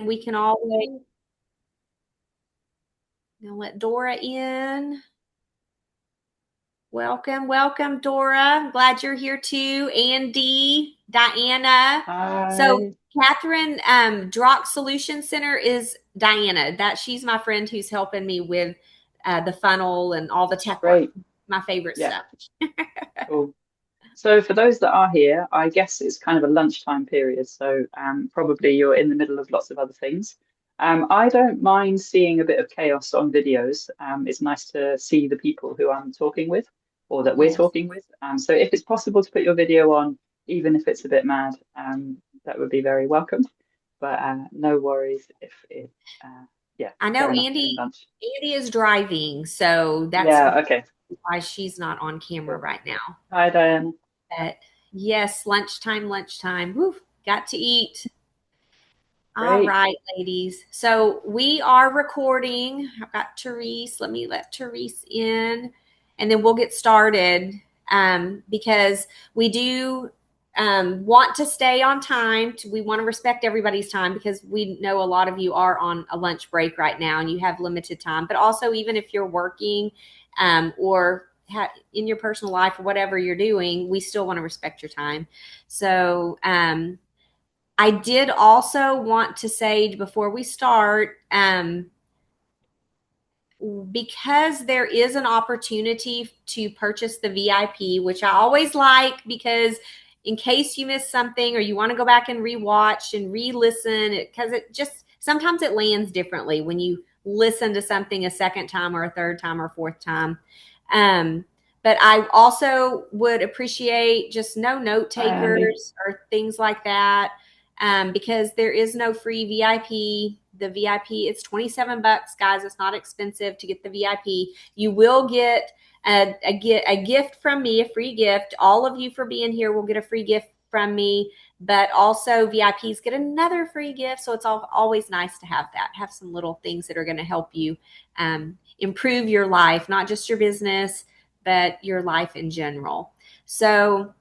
We can always Gonna let Dora in. Welcome, welcome, Dora. I'm glad you're here too. Andy, Diana. So Hi. Catherine, Drock Solution Center is Diana. That she's my friend who's helping me with the funnel and all the tech work. Great. My favorite Yeah, stuff. cool. So for those that are here, I guess it's kind of a lunchtime period, so probably you're in the middle of lots of other things. I don't mind seeing a bit of chaos on videos. It's nice to see the people who I'm talking with or that we're Yes. talking with. So if it's possible to put your video on, even if it's a bit mad, that would be very welcome. But no worries if it, yeah, I know fair enough during Andy lunch. Andy is driving, so that's Yeah, okay. why she's not on camera Cool. right now. Hi, Diane. But yes, lunchtime, lunchtime. Woo, got to eat. All Great. right, ladies. So we are recording. I've got Therese. Let me let Therese in and then we'll get started because we do want to stay on time. We want to respect everybody's time because we know a lot of you are on a lunch break right now and you have limited time. But also, even if you're working or in your personal life or whatever you're doing, we still want to respect your time. So, I did also want to say before we start, because there is an opportunity to purchase the VIP, which I always like because in case you miss something or you want to go back and rewatch and re-listen, because it just sometimes it lands differently when you listen to something a second time or a third time or fourth time. Um, but I also would appreciate just no note Hi, Andy. takers or things like that because there is no free VIP. The VIP, it's 27 bucks, guys. It's not expensive to get the VIP. You will get a gift from me, a free gift. All of you for being here will get a free gift from me, but also VIPs get another free gift. So it's always nice to have that, have some little things that are going to help you improve your life, not just your business, but your life in general. So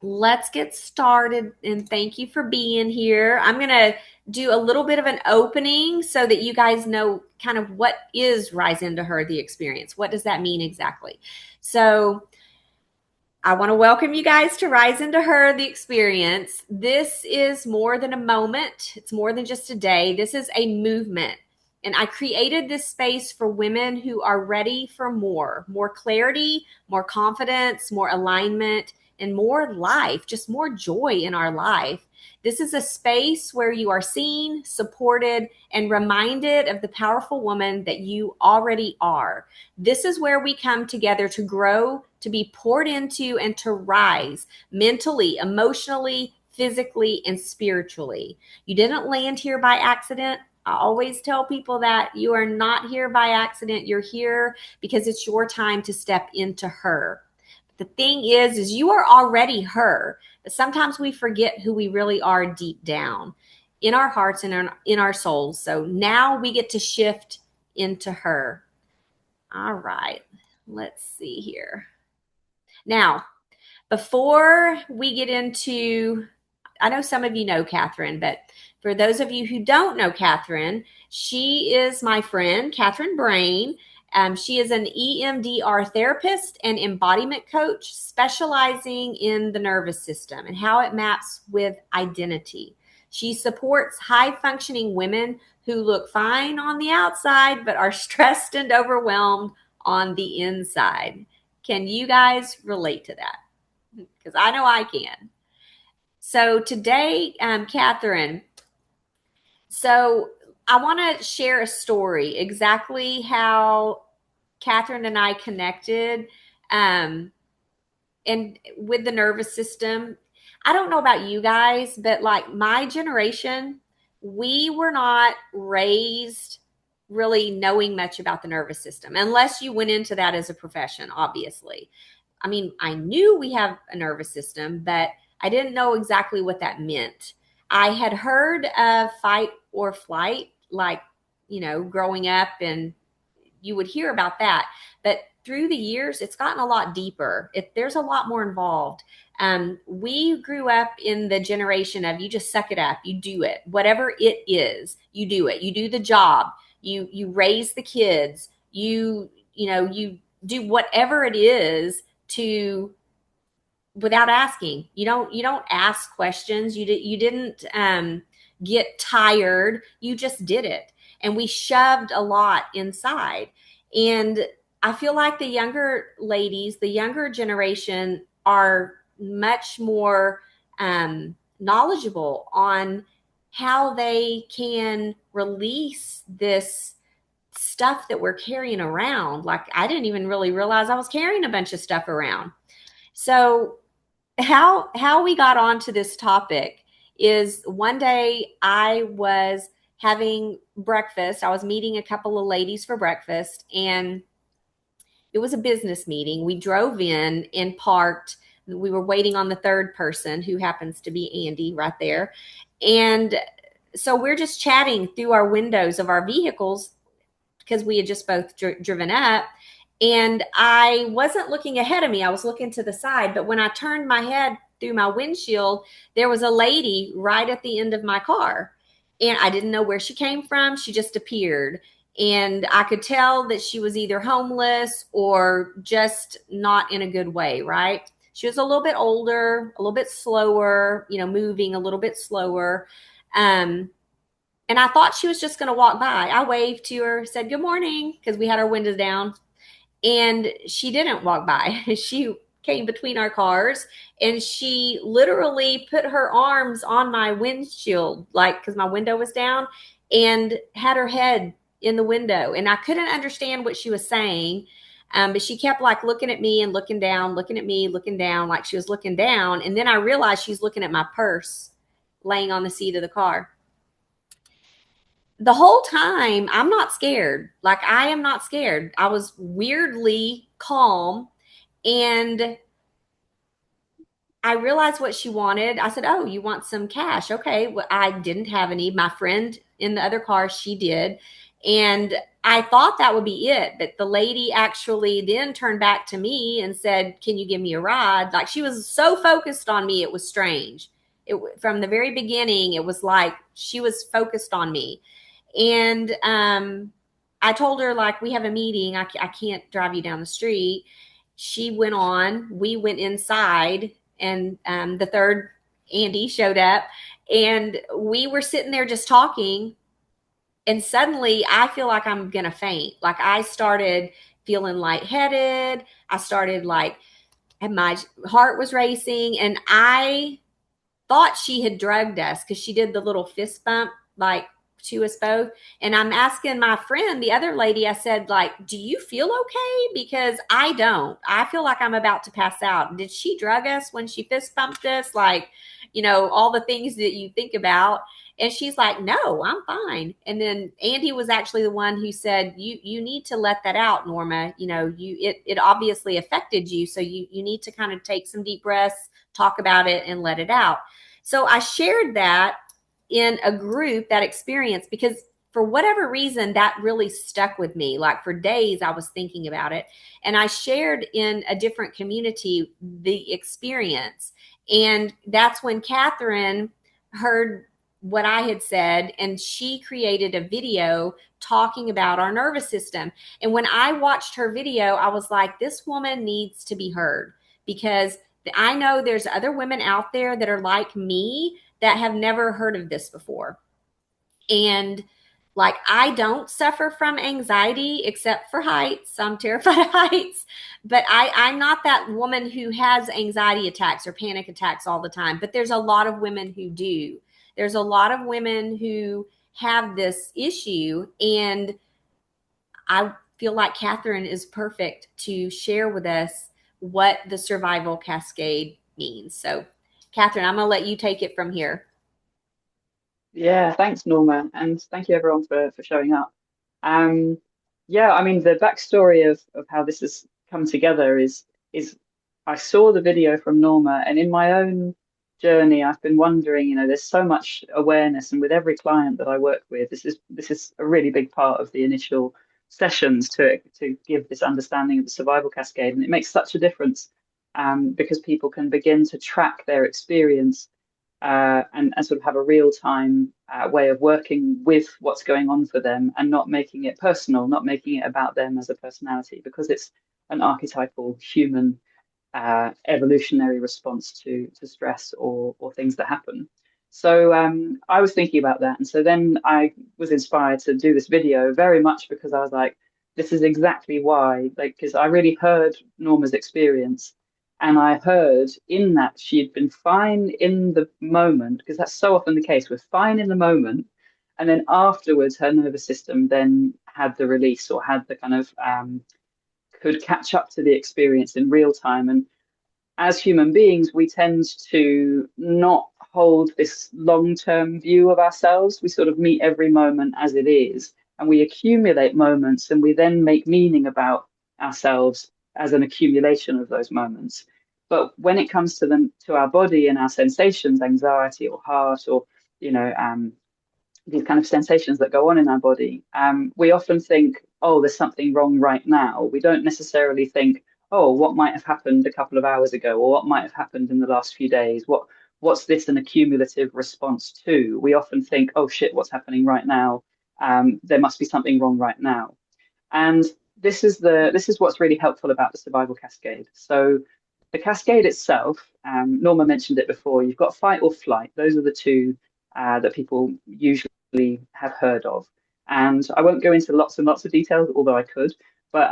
let's get started and thank you for being here. I'm going to do a little bit of an opening so that you guys know kind of what is Rise Into Her the experience. What does that mean exactly? So, I want to welcome you guys to Rise Into Her the experience. This is more than a moment, it's more than just a day. This is a movement. And I created this space for women who are ready for more clarity, more confidence, more alignment, and more life, just more joy in our life. This is a space where you are seen, supported, and reminded of the powerful woman that you already are. This is where we come together to grow, to be poured into, and to rise mentally, emotionally, physically, and spiritually. You didn't land here by accident. I always tell people that you are not here by accident. You're here because it's your time to step into her. The thing is you are already her, but sometimes we forget who we really are deep down in our hearts and in our souls. So now we get to shift into her. All right, let's see here. Now, before we get into, I know some of you know Catherine, but for those of you who don't know Catherine, she is my friend, Katharine Brayne. She is an EMDR therapist and embodiment coach specializing in the nervous system and how it maps with identity. She supports high functioning women who look fine on the outside but are stressed and overwhelmed on the inside. Can you guys relate to that? Because I know I can. So today, Catherine, so I want to share a story exactly how Catherine and I connected um, and with the nervous system. I don't know about you guys, but like my generation, we were not raised really knowing much about the nervous system unless you went into that as a profession, obviously. I mean, I knew we have a nervous system, but I didn't know exactly what that meant. I had heard of fight or flight, like, growing up, and you would hear about that. But through the years, it's gotten a lot deeper. There's a lot more involved. We grew up in the generation of you just suck it up, you do it, whatever it is, you do it, you do the job, you raise the kids, you do whatever it is to without asking. You don't ask questions. You didn't get tired. You just did it, and we shoved a lot inside. And I feel like the younger ladies, the younger generation, are much more knowledgeable on how they can release this stuff that we're carrying around. Like I didn't even really realize I was carrying a bunch of stuff around. So how we got onto this topic is one day I was having breakfast. I was meeting a couple of ladies for breakfast, and it was a business meeting. We drove in and parked. We were waiting on the third person, who happens to be Andy right there. And so we're just chatting through our windows of our vehicles because we had just both driven up. And I wasn't looking ahead of me, I was looking to the side. But when I turned my head through my windshield, there was a lady right at the end of my car. And I didn't know where she came from. She just appeared. And I could tell that she was either homeless or just not in a good way, right? She was a little bit older, a little bit slower, moving a little bit slower. Um, and I thought she was just going to walk by. I waved to her, said good morning, because we had our windows down. And she didn't walk by. She came between our cars, and she literally put her arms on my windshield, like, because my window was down, and had her head in the window. And I couldn't understand what she was saying. But she kept like looking at me and looking down, looking at me, looking down, like she was looking down. And then I realized she's looking at my purse laying on the seat of the car. The whole time I'm not scared. Like I am not scared. I was weirdly calm, and I realized what she wanted. I said, "Oh, you want some cash?" Okay. Well, I didn't have any. My friend in the other car, she did. And I thought that would be it. But the lady actually then turned back to me and said, "Can you give me a ride?" Like she was so focused on me, it was strange. From the very beginning, it was like she was focused on me. And I told her, like, we have a meeting. I can't drive you down the street. She went on. We went inside, and the third Andy showed up, and we were sitting there just talking. And suddenly I feel like I'm going to faint. Like I started feeling lightheaded. I started like, and my heart was racing. And I thought she had drugged us because she did the little fist bump, like to us both. And I'm asking my friend, the other lady, I said, like, do you feel okay? Because I don't. I feel like I'm about to pass out. Did she drug us when she fist bumped us? Like, all the things that you think about. And she's like, no, I'm fine. And then Andy was actually the one who said, you need to let that out, Norma. It obviously affected you. So you need to kind of take some deep breaths, talk about it, and let it out. So I shared that in a group, that experience, because for whatever reason, that really stuck with me. Like for days, I was thinking about it. And I shared in a different community the experience. And that's when Katharine heard what I had said, and she created a video talking about our nervous system. And when I watched her video, I was like, this woman needs to be heard, because I know there's other women out there that are like me that have never heard of this before. And like, I don't suffer from anxiety except for heights. I'm terrified of heights, but I'm not that woman who has anxiety attacks or panic attacks all the time. But there's a lot of women who do. There's a lot of women who have this issue. And I feel like Katharine is perfect to share with us what the survival cascade means. So, Katharine, I'm going to let you take it from here. Yeah, thanks, Norma, and thank you everyone for showing up. Um, yeah, I mean the backstory of how this has come together is I saw the video from Norma, and in my own journey, I've been wondering, there's so much awareness, and with every client that I work with, this is a really big part of the initial sessions to give this understanding of the survival cascade, and it makes such a difference because people can begin to track their experience and sort of have a real time way of working with what's going on for them and not making it personal, not making it about them as a personality, because it's an archetypal human evolutionary response to stress or things that happen. So I was thinking about that, and so then I was inspired to do this video very much because I was like, this is exactly why, like, because I really heard Norma's experience, and I heard in that she had been fine in the moment, because that's so often the case. We're fine in the moment, and then afterwards, her nervous system then had the release or had the kind of could catch up to the experience in real time. And as human beings, we tend to not hold this long-term view of ourselves. We sort of meet every moment as it is, and we accumulate moments, and we then make meaning about ourselves as an accumulation of those moments. But when it comes to them, to our body and our sensations, anxiety or heart, or you know, these kind of sensations that go on in our body, we often think, oh, there's something wrong right now. We don't necessarily think, oh, what might have happened a couple of hours ago, or what might have happened in the last few days? What's this an accumulative response to? We often think, oh shit, what's happening right now? There must be something wrong right now. And this is what's really helpful about the survival cascade. So the cascade itself, Norma mentioned it before, you've got fight or flight. Those are the two that people usually have heard of. And I won't go into lots and lots of details, although I could, but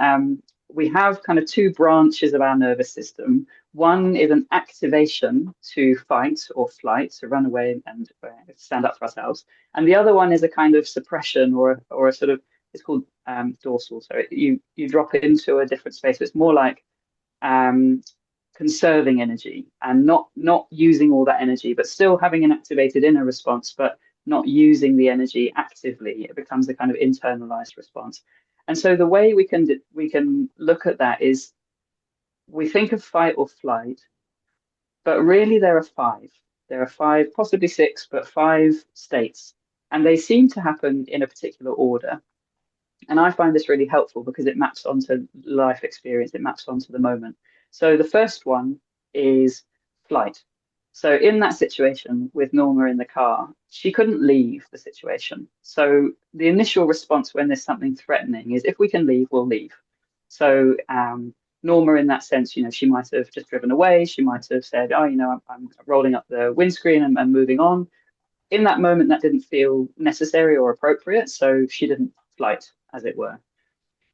we have kind of two branches of our nervous system. One is an activation to fight or flight, to run away and stand up for ourselves. And the other one is a kind of suppression or a sort of, it's called dorsal. So you drop into a different space. So it's more like um, conserving energy and not using all that energy, but still having an activated inner response, but not using the energy actively. It becomes a kind of internalized response. And so the way we can look at that is we think of fight or flight, but really there are five. There are five, possibly six, but five states. And they seem to happen in a particular order. And I find this really helpful because it maps onto life experience, it maps onto the moment. So the first one is flight. So in that situation with Norma in the car, she couldn't leave the situation. So the initial response when there's something threatening is if we can leave, we'll leave. So Norma, in that sense, she might have just driven away. She might have said, oh, I'm rolling up the windscreen and moving on. In that moment, that didn't feel necessary or appropriate. So she didn't flight, as it were.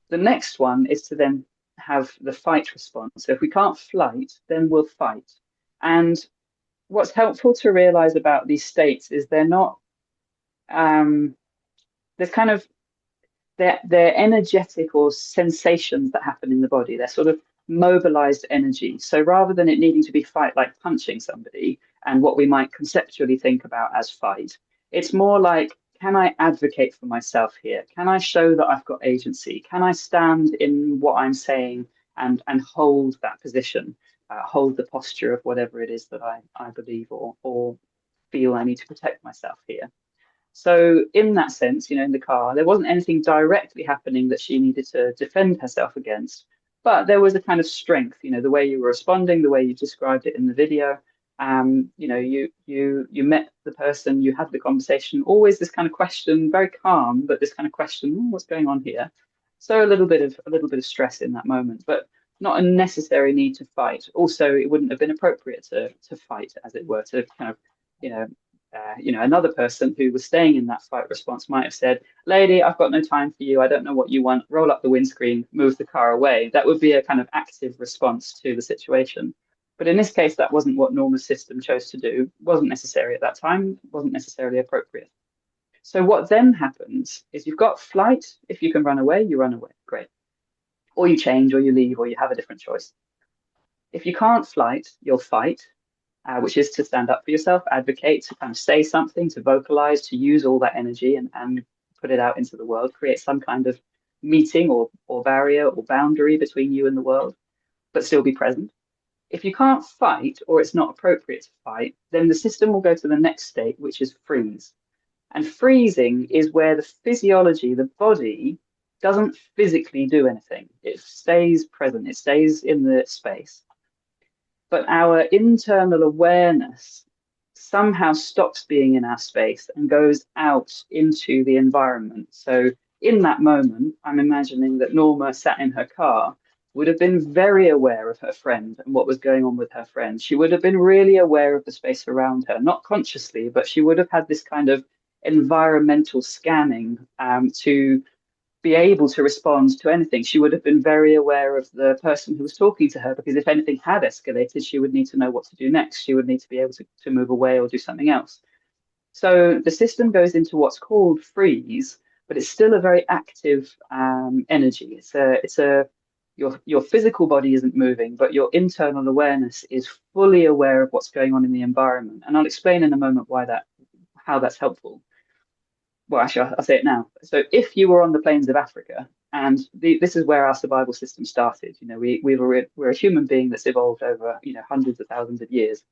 The next one is to then have the fight response. So if we can't flight, then we'll fight. And what's helpful to realize about these states is they're not, there's kind of, they're energetic or sensations that happen in the body. They're sort of mobilized energy. So rather than it needing to be fight like punching somebody and what we might conceptually think about as fight, it's more like, can I advocate for myself here? Can I show that I've got agency? Can I stand in what I'm saying and hold that position, hold the posture of whatever it is that I believe or feel I need to protect myself here? So in that sense, in the car, there wasn't anything directly happening that she needed to defend herself against, but there was a kind of strength, the way you were responding, the way you described it in the video. You met the person, you had the conversation, always this kind of question, very calm, but this kind of question, what's going on here? So a little bit of stress in that moment, but not a necessary need to fight. Also, it wouldn't have been appropriate to fight, as it were, to kind of, another person who was staying in that fight response might have said, lady, I've got no time for you. I don't know what you want. Roll up the windscreen, move the car away. That would be a kind of active response to the situation. But in this case, that wasn't what Norma's system chose to do. It wasn't necessary at that time, wasn't necessarily appropriate. So what then happens is you've got flight. If you can run away, you run away. Great. Or you change, or you leave, or you have a different choice. If you can't flight, you'll fight, which is to stand up for yourself, advocate, to kind of say something, to vocalize, to use all that energy and put it out into the world, create some kind of meeting or barrier or boundary between you and the world, but still be present. If you can't fight or it's not appropriate to fight, then the system will go to the next state, which is freeze. And freezing is where the physiology, the body, doesn't physically do anything. It stays present, it stays in the space. But our internal awareness somehow stops being in our space and goes out into the environment. So in that moment, I'm imagining that Norma sat in her car, would have been very aware of her friend and what was going on with her friend. She would have been really aware of the space around her, not consciously, but she would have had this kind of environmental scanning to be able to respond to anything. She would have been very aware of the person who was talking to her, because if anything had escalated, she would need to know what to do next. She would need to be able to move away or do something else. So the system goes into what's called freeze, but it's still a very active energy. It's a your physical body isn't moving, but your internal awareness is fully aware of what's going on in the environment. And I'll explain in a moment how that's helpful. Well, actually, I'll say it now. So if you were on the plains of Africa, and this is where our survival system started, we're a human being that's evolved over hundreds of thousands of years,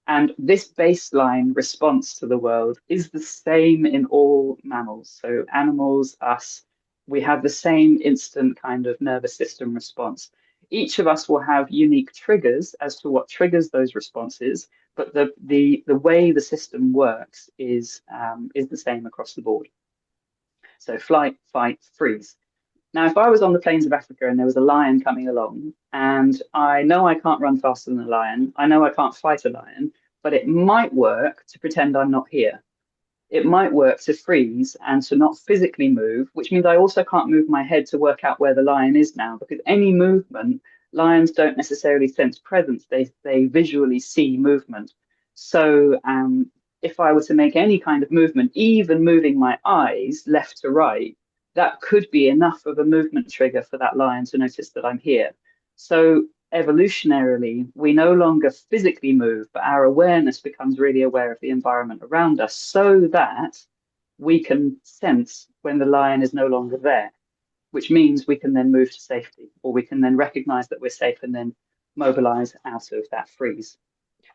and this baseline response to the world is the same in all mammals. So animals, us, we have the same instant kind of nervous system response. Each of us will have unique triggers as to what triggers those responses, but the way the system works is the same across the board. So flight, fight, freeze. Now, if I was on the plains of Africa and there was a lion coming along, and I know I can't run faster than a lion, I know I can't fight a lion, but it might work to pretend I'm not here. It might work to freeze and to not physically move, which means I also can't move my head to work out where the lion is now, because any movement, lions don't necessarily sense presence, they visually see movement. So if I were to make any kind of movement, even moving my eyes left to right, that could be enough of a movement trigger for that lion to notice that I'm here. So evolutionarily, we no longer physically move, but our awareness becomes really aware of the environment around us, so that we can sense when the lion is no longer there, which means we can then move to safety, or we can then recognize that we're safe and then mobilize out of that freeze.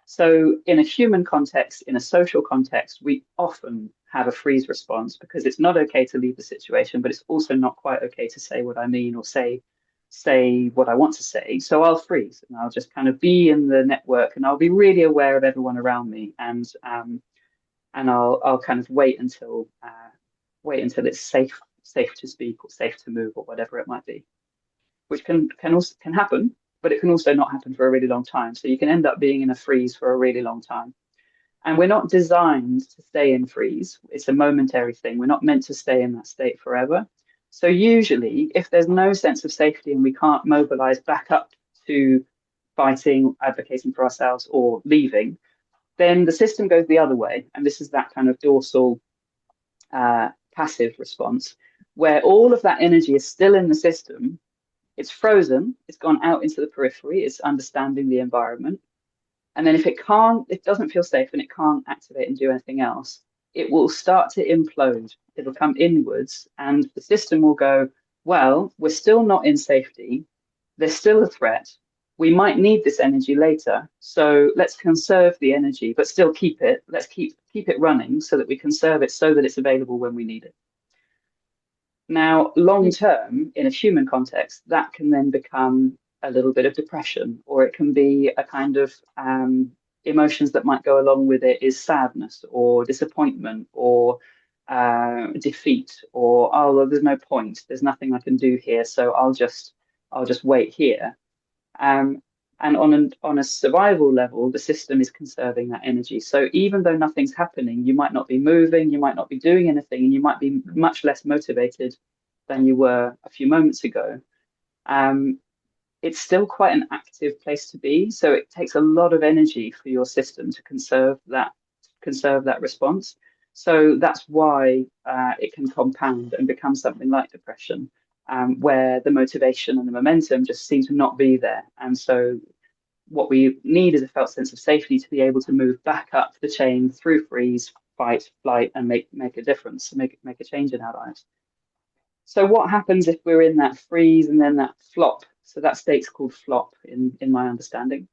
So in a human context, in a social context, we often have a freeze response, because it's not okay to leave the situation, but it's also not quite okay to say what I mean or say what I want to say. So I'll freeze and I'll just kind of be in the network, and I'll be really aware of everyone around me, and I'll kind of wait until it's safe to speak or safe to move or whatever it might be, which can happen, but it can also not happen for a really long time. So you can end up being in a freeze for a really long time. And we're not designed to stay in freeze. It's a momentary thing. We're not meant to stay in that state forever. So usually, if there's no sense of safety and we can't mobilize back up to fighting, advocating for ourselves, or leaving, then the system goes the other way. And this is that kind of dorsal passive response, where all of that energy is still in the system. It's frozen, it's gone out into the periphery, it's understanding the environment. And then if it doesn't feel safe and it can't activate and do anything else, it will start to implode. It'll come inwards, and the system will go, well, we're still not in safety. There's still a threat. We might need this energy later. So let's conserve the energy, but still keep it. Let's keep it running so that we conserve it so that it's available when we need it. Now, long term, in a human context, that can then become a little bit of depression, or it can be a kind of emotions that might go along with it is sadness or disappointment or defeat, or well, there's no point, there's nothing I can do here, so I'll just wait here. And on a survival level, the system is conserving that energy. So even though nothing's happening, you might not be moving, you might not be doing anything, and you might be much less motivated than you were a few moments ago. It's still quite an active place to be. So it takes a lot of energy for your system to conserve that response. So that's why it can compound and become something like depression, where the motivation and the momentum just seem to not be there. And so what we need is a felt sense of safety to be able to move back up the chain through freeze, fight, flight, and make a difference, make a change in our lives. So what happens if we're in that freeze and then that flop? So that state's called flop in my understanding.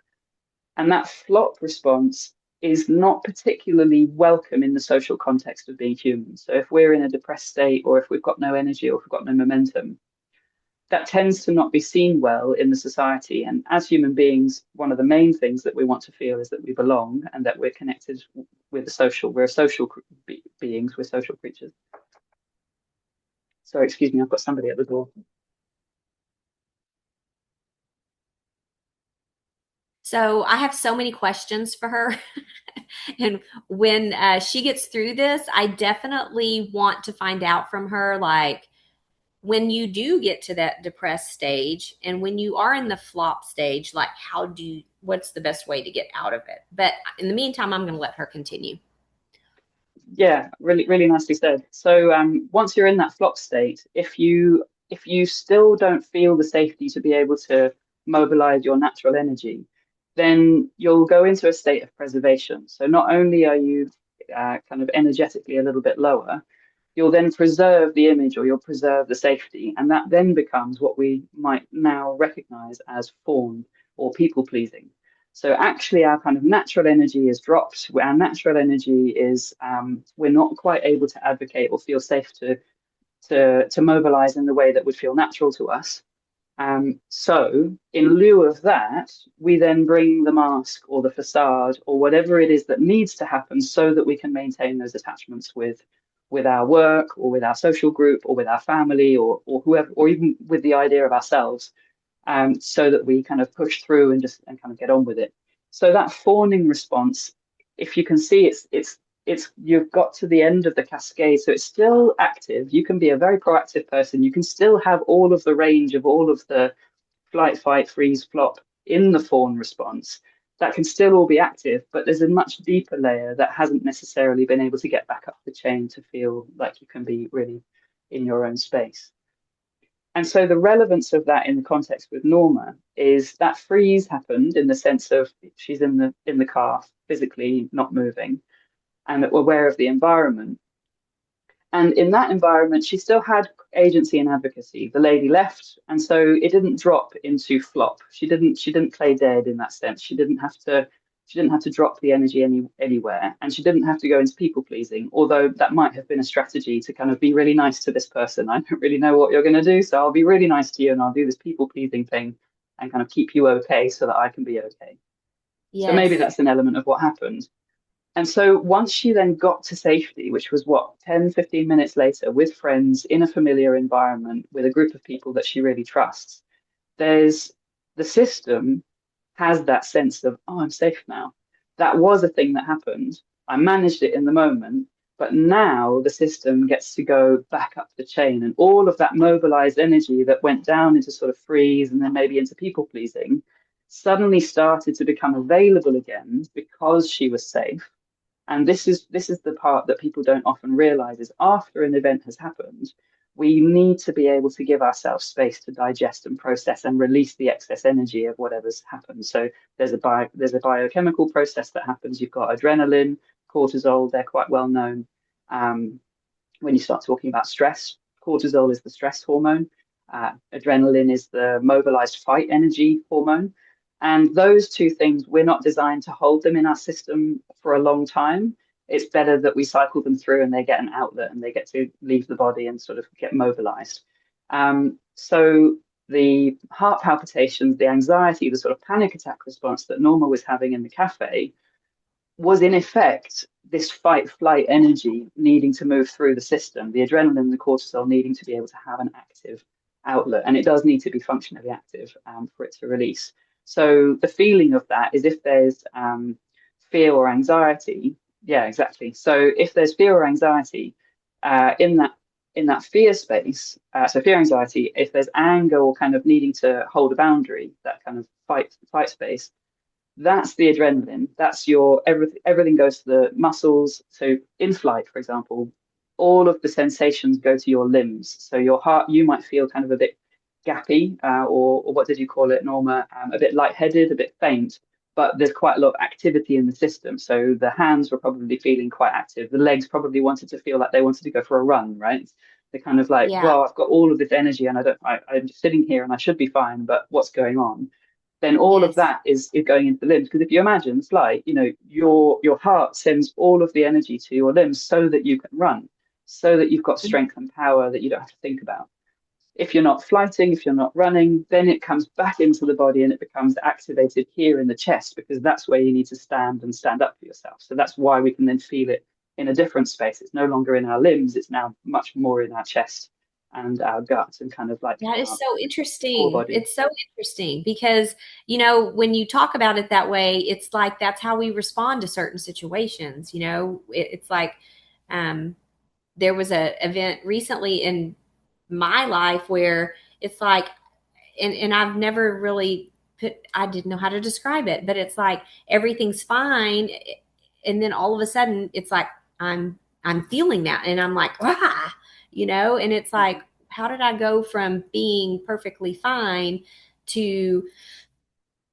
And that flop response is not particularly welcome in the social context of being human. So if we're in a depressed state, or if we've got no energy, or if we've got no momentum, that tends to not be seen well in the society. And as human beings, one of the main things that we want to feel is that we belong and that we're connected with the social. We're social beings, we're social creatures. Sorry, excuse me, I've got somebody at the door. So I have so many questions for her. And when she gets through this, I definitely want to find out from her, like, when you do get to that depressed stage and when you are in the flop stage, like, what's the best way to get out of it? But in the meantime, I'm going to let her continue. Yeah, really, really nicely said. So once you're in that flop state, if you still don't feel the safety to be able to mobilize your natural energy, then you'll go into a state of preservation. So not only are you kind of energetically a little bit lower, you'll then preserve the image or you'll preserve the safety, and that then becomes what we might now recognize as fawn or people pleasing. So actually, our kind of natural energy is dropped. Our natural energy is we're not quite able to advocate or feel safe to mobilize in the way that would feel natural to us. So in lieu of that, we then bring the mask or the facade or whatever it is that needs to happen so that we can maintain those attachments with our work or with our social group or with our family or whoever, or even with the idea of ourselves, so that we kind of push through and kind of get on with it. So that fawning response, if you can see, it's you've got to the end of the cascade, so it's still active. You can be a very proactive person. You can still have all of the range of all of the flight, fight, freeze, flop in the fawn response. That can still all be active, but there's a much deeper layer that hasn't necessarily been able to get back up the chain to feel like you can be really in your own space. And so the relevance of that in the context with Norma is that freeze happened in the sense of she's in the car, physically not moving, and aware of the environment. And in that environment, she still had agency and advocacy. The lady left, and so it didn't drop into flop. She didn't play dead in that sense. She didn't have to drop the energy anywhere, and she didn't have to go into people pleasing. Although that might have been a strategy to kind of be really nice to this person. I don't really know what you're going to do, so I'll be really nice to you, and I'll do this people pleasing thing, and kind of keep you okay so that I can be okay. So maybe Yes. that's an element of what happened. And so once she then got to safety, which was what, 10, 15 minutes later, with friends in a familiar environment with a group of people that she really trusts, there's the system has that sense of, oh, I'm safe now. That was a thing that happened. I managed it in the moment, but now the system gets to go back up the chain. And all of that mobilized energy that went down into sort of freeze and then maybe into people pleasing suddenly started to become available again because she was safe. And this is the part that people don't often realize is after an event has happened, we need to be able to give ourselves space to digest and process and release the excess energy of whatever's happened. So there's a biochemical process that happens. You've got adrenaline, cortisol, they're quite well known. Um, when you start talking about stress, cortisol is the stress hormone. Adrenaline is the mobilized fight energy hormone. And those two things, we're not designed to hold them in our system for a long time. It's better that we cycle them through and they get an outlet and they get to leave the body and sort of get mobilized. So the heart palpitations, the anxiety, the sort of panic attack response that Norma was having in the cafe was in effect this fight flight energy needing to move through the system, the adrenaline and the cortisol needing to be able to have an active outlet. And it does need to be functionally active for it to release. So the feeling of that is if there's fear or anxiety, yeah, exactly. So if there's fear or anxiety in that fear space, so fear anxiety, if there's anger or kind of needing to hold a boundary, that kind of fight space, that's the adrenaline. That's your everything goes to the muscles. So in flight, for example, all of the sensations go to your limbs. So your heart, you might feel kind of a bit gappy, or what did you call it, Norma? A bit lightheaded, a bit faint, but there's quite a lot of activity in the system. So the hands were probably feeling quite active. The legs probably wanted to feel like they wanted to go for a run, right? They're kind of like, Yeah. well, I've got all of this energy and I'm just sitting here and I should be fine, but what's going on? Then all of Yes. that is going into the limbs. Because if you imagine flight, your heart sends all of the energy to your limbs so that you can run, so that you've got strength and power that you don't have to think about. If you're not flighting, if you're not running, then it comes back into the body and it becomes activated here in the chest, because that's where you need to stand and stand up for yourself. So that's why we can then feel it in a different space. It's no longer in our limbs, it's now much more in our chest and our gut and kind of like That is our so core interesting. body. It's so interesting because, when you talk about it that way, it's like that's how we respond to certain situations. It's like um, there was a event recently in my life where it's like, and I've never really I didn't know how to describe it, but it's like everything's fine. And then all of a sudden it's like, I'm feeling that. And I'm like, and it's like, Mhm. how did I go from being perfectly fine to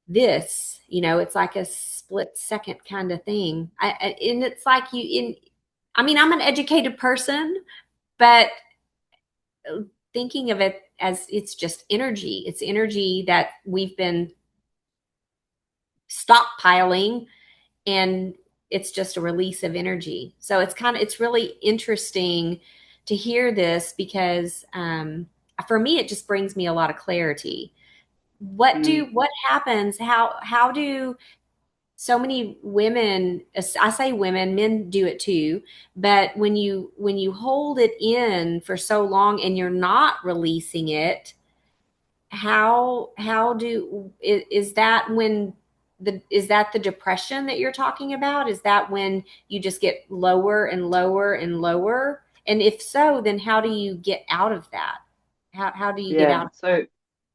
this? It's like a split second kind of thing. And it's like I mean, I'm an educated person, but thinking of it as it's just energy. It's energy that we've been stockpiling, and it's just a release of energy. So it's really interesting to hear this because for me, it just brings me a lot of clarity. Mm. What happens? How do so many women, I say women, men do it too, but when you hold it in for so long and you're not releasing it, how do is that when is that the depression that you're talking about? Is that when you just get lower and lower and lower? And if so, then how do you get out of that? How do you get Yeah, out? so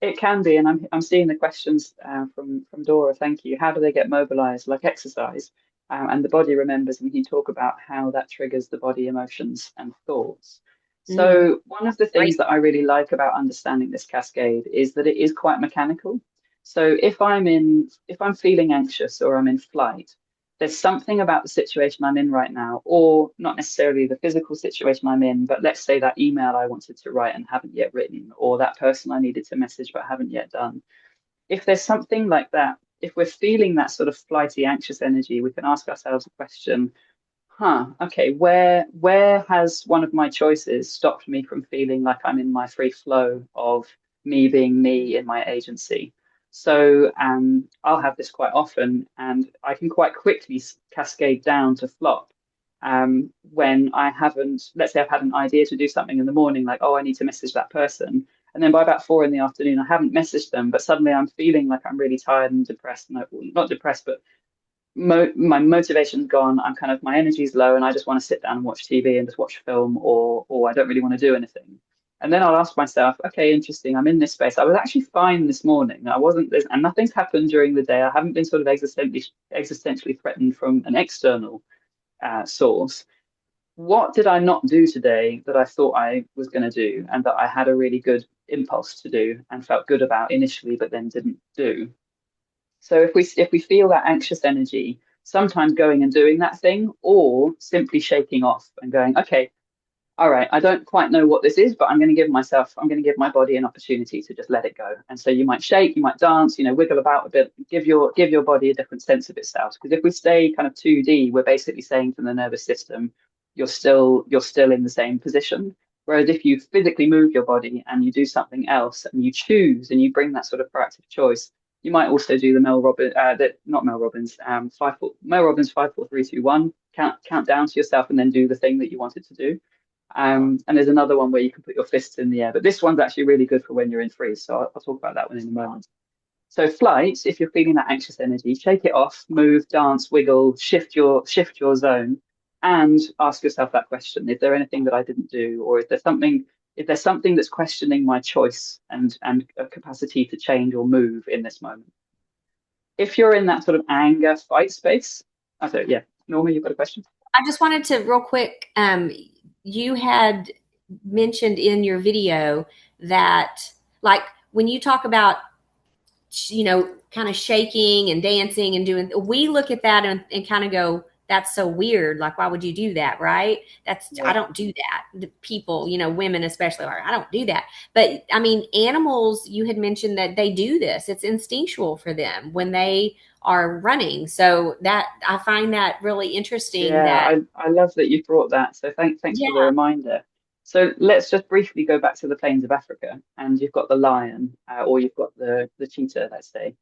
it can be, and I'm seeing the questions from Dora. Thank you. How do they get mobilized? Like exercise, and the body remembers, and we can talk about how that triggers the body emotions and thoughts. Mm, So one of the great. things that I really like about understanding this cascade is that it is quite mechanical. So if I'm feeling anxious or I'm in flight, there's something about the situation I'm in right now, or not necessarily the physical situation I'm in, but let's say that email I wanted to write and haven't yet written, or that person I needed to message but haven't yet done. If there's something like that, if we're feeling that sort of flighty, anxious energy, we can ask ourselves a question. Okay, where has one of my choices stopped me from feeling like I'm in my free flow of me being me in my agency? So I'll have this quite often, and I can quite quickly cascade down to flop. When I haven't, let's say I've had an idea to do something in the morning, like, oh, I need to message that person. And then by about 4 in the afternoon, I haven't messaged them, but suddenly I'm feeling like I'm really tired and depressed. And not depressed, but my motivation's gone. I'm kind of my energy's low, and I just want to sit down and watch TV and just watch film, or I don't really want to do anything. And then I'll ask myself, okay, interesting. I'm in this space. I was actually fine this morning. I wasn't this, and nothing's happened during the day. I haven't been sort of existentially threatened from an external source. What did I not do today that I thought I was going to do, and that I had a really good impulse to do and felt good about initially, but then didn't do? So if we feel that anxious energy, sometimes going and doing that thing, or simply shaking off and going, okay, all right, I don't quite know what this is, but I'm going to give my body an opportunity to just let it go. And so you might shake, you might dance, wiggle about a bit, give your body a different sense of itself. Because if we stay kind of 2D, we're basically saying to the nervous system, you're still in the same position. Whereas if you physically move your body and you do something else and you choose and you bring that sort of proactive choice, you might also do the not Mel Robbins, Mel Robbins 5 4 3 2 1. Count down to yourself and then do the thing that you wanted to do. And there's another one where you can put your fists in the air, but this one's actually really good for when you're in freeze. So I'll talk about that one in a moment. So flight, if you're feeling that anxious energy, shake it off, move, dance, wiggle, shift your zone, and ask yourself that question: is there anything that I didn't do, or is there something that's questioning my choice and a capacity to change or move in this moment? If you're in that sort of anger fight space, okay, yeah, Norma, you've got a question? I just wanted to real quick. You had mentioned in your video that, like, when you talk about kind of shaking and dancing and doing, we look at that and kind of go, that's so weird. Like, why would you do that? Right. I Yeah. don't do that. The people, women especially are, I don't do that. But I mean, animals, you had mentioned that they do this. It's instinctual for them when they are running. So that I find that really interesting Yeah, that, I love that you brought that. So thanks for the yeah, reminder. So let's just briefly go back to the plains of Africa, and you've got the lion, or you've got the cheetah, let's say,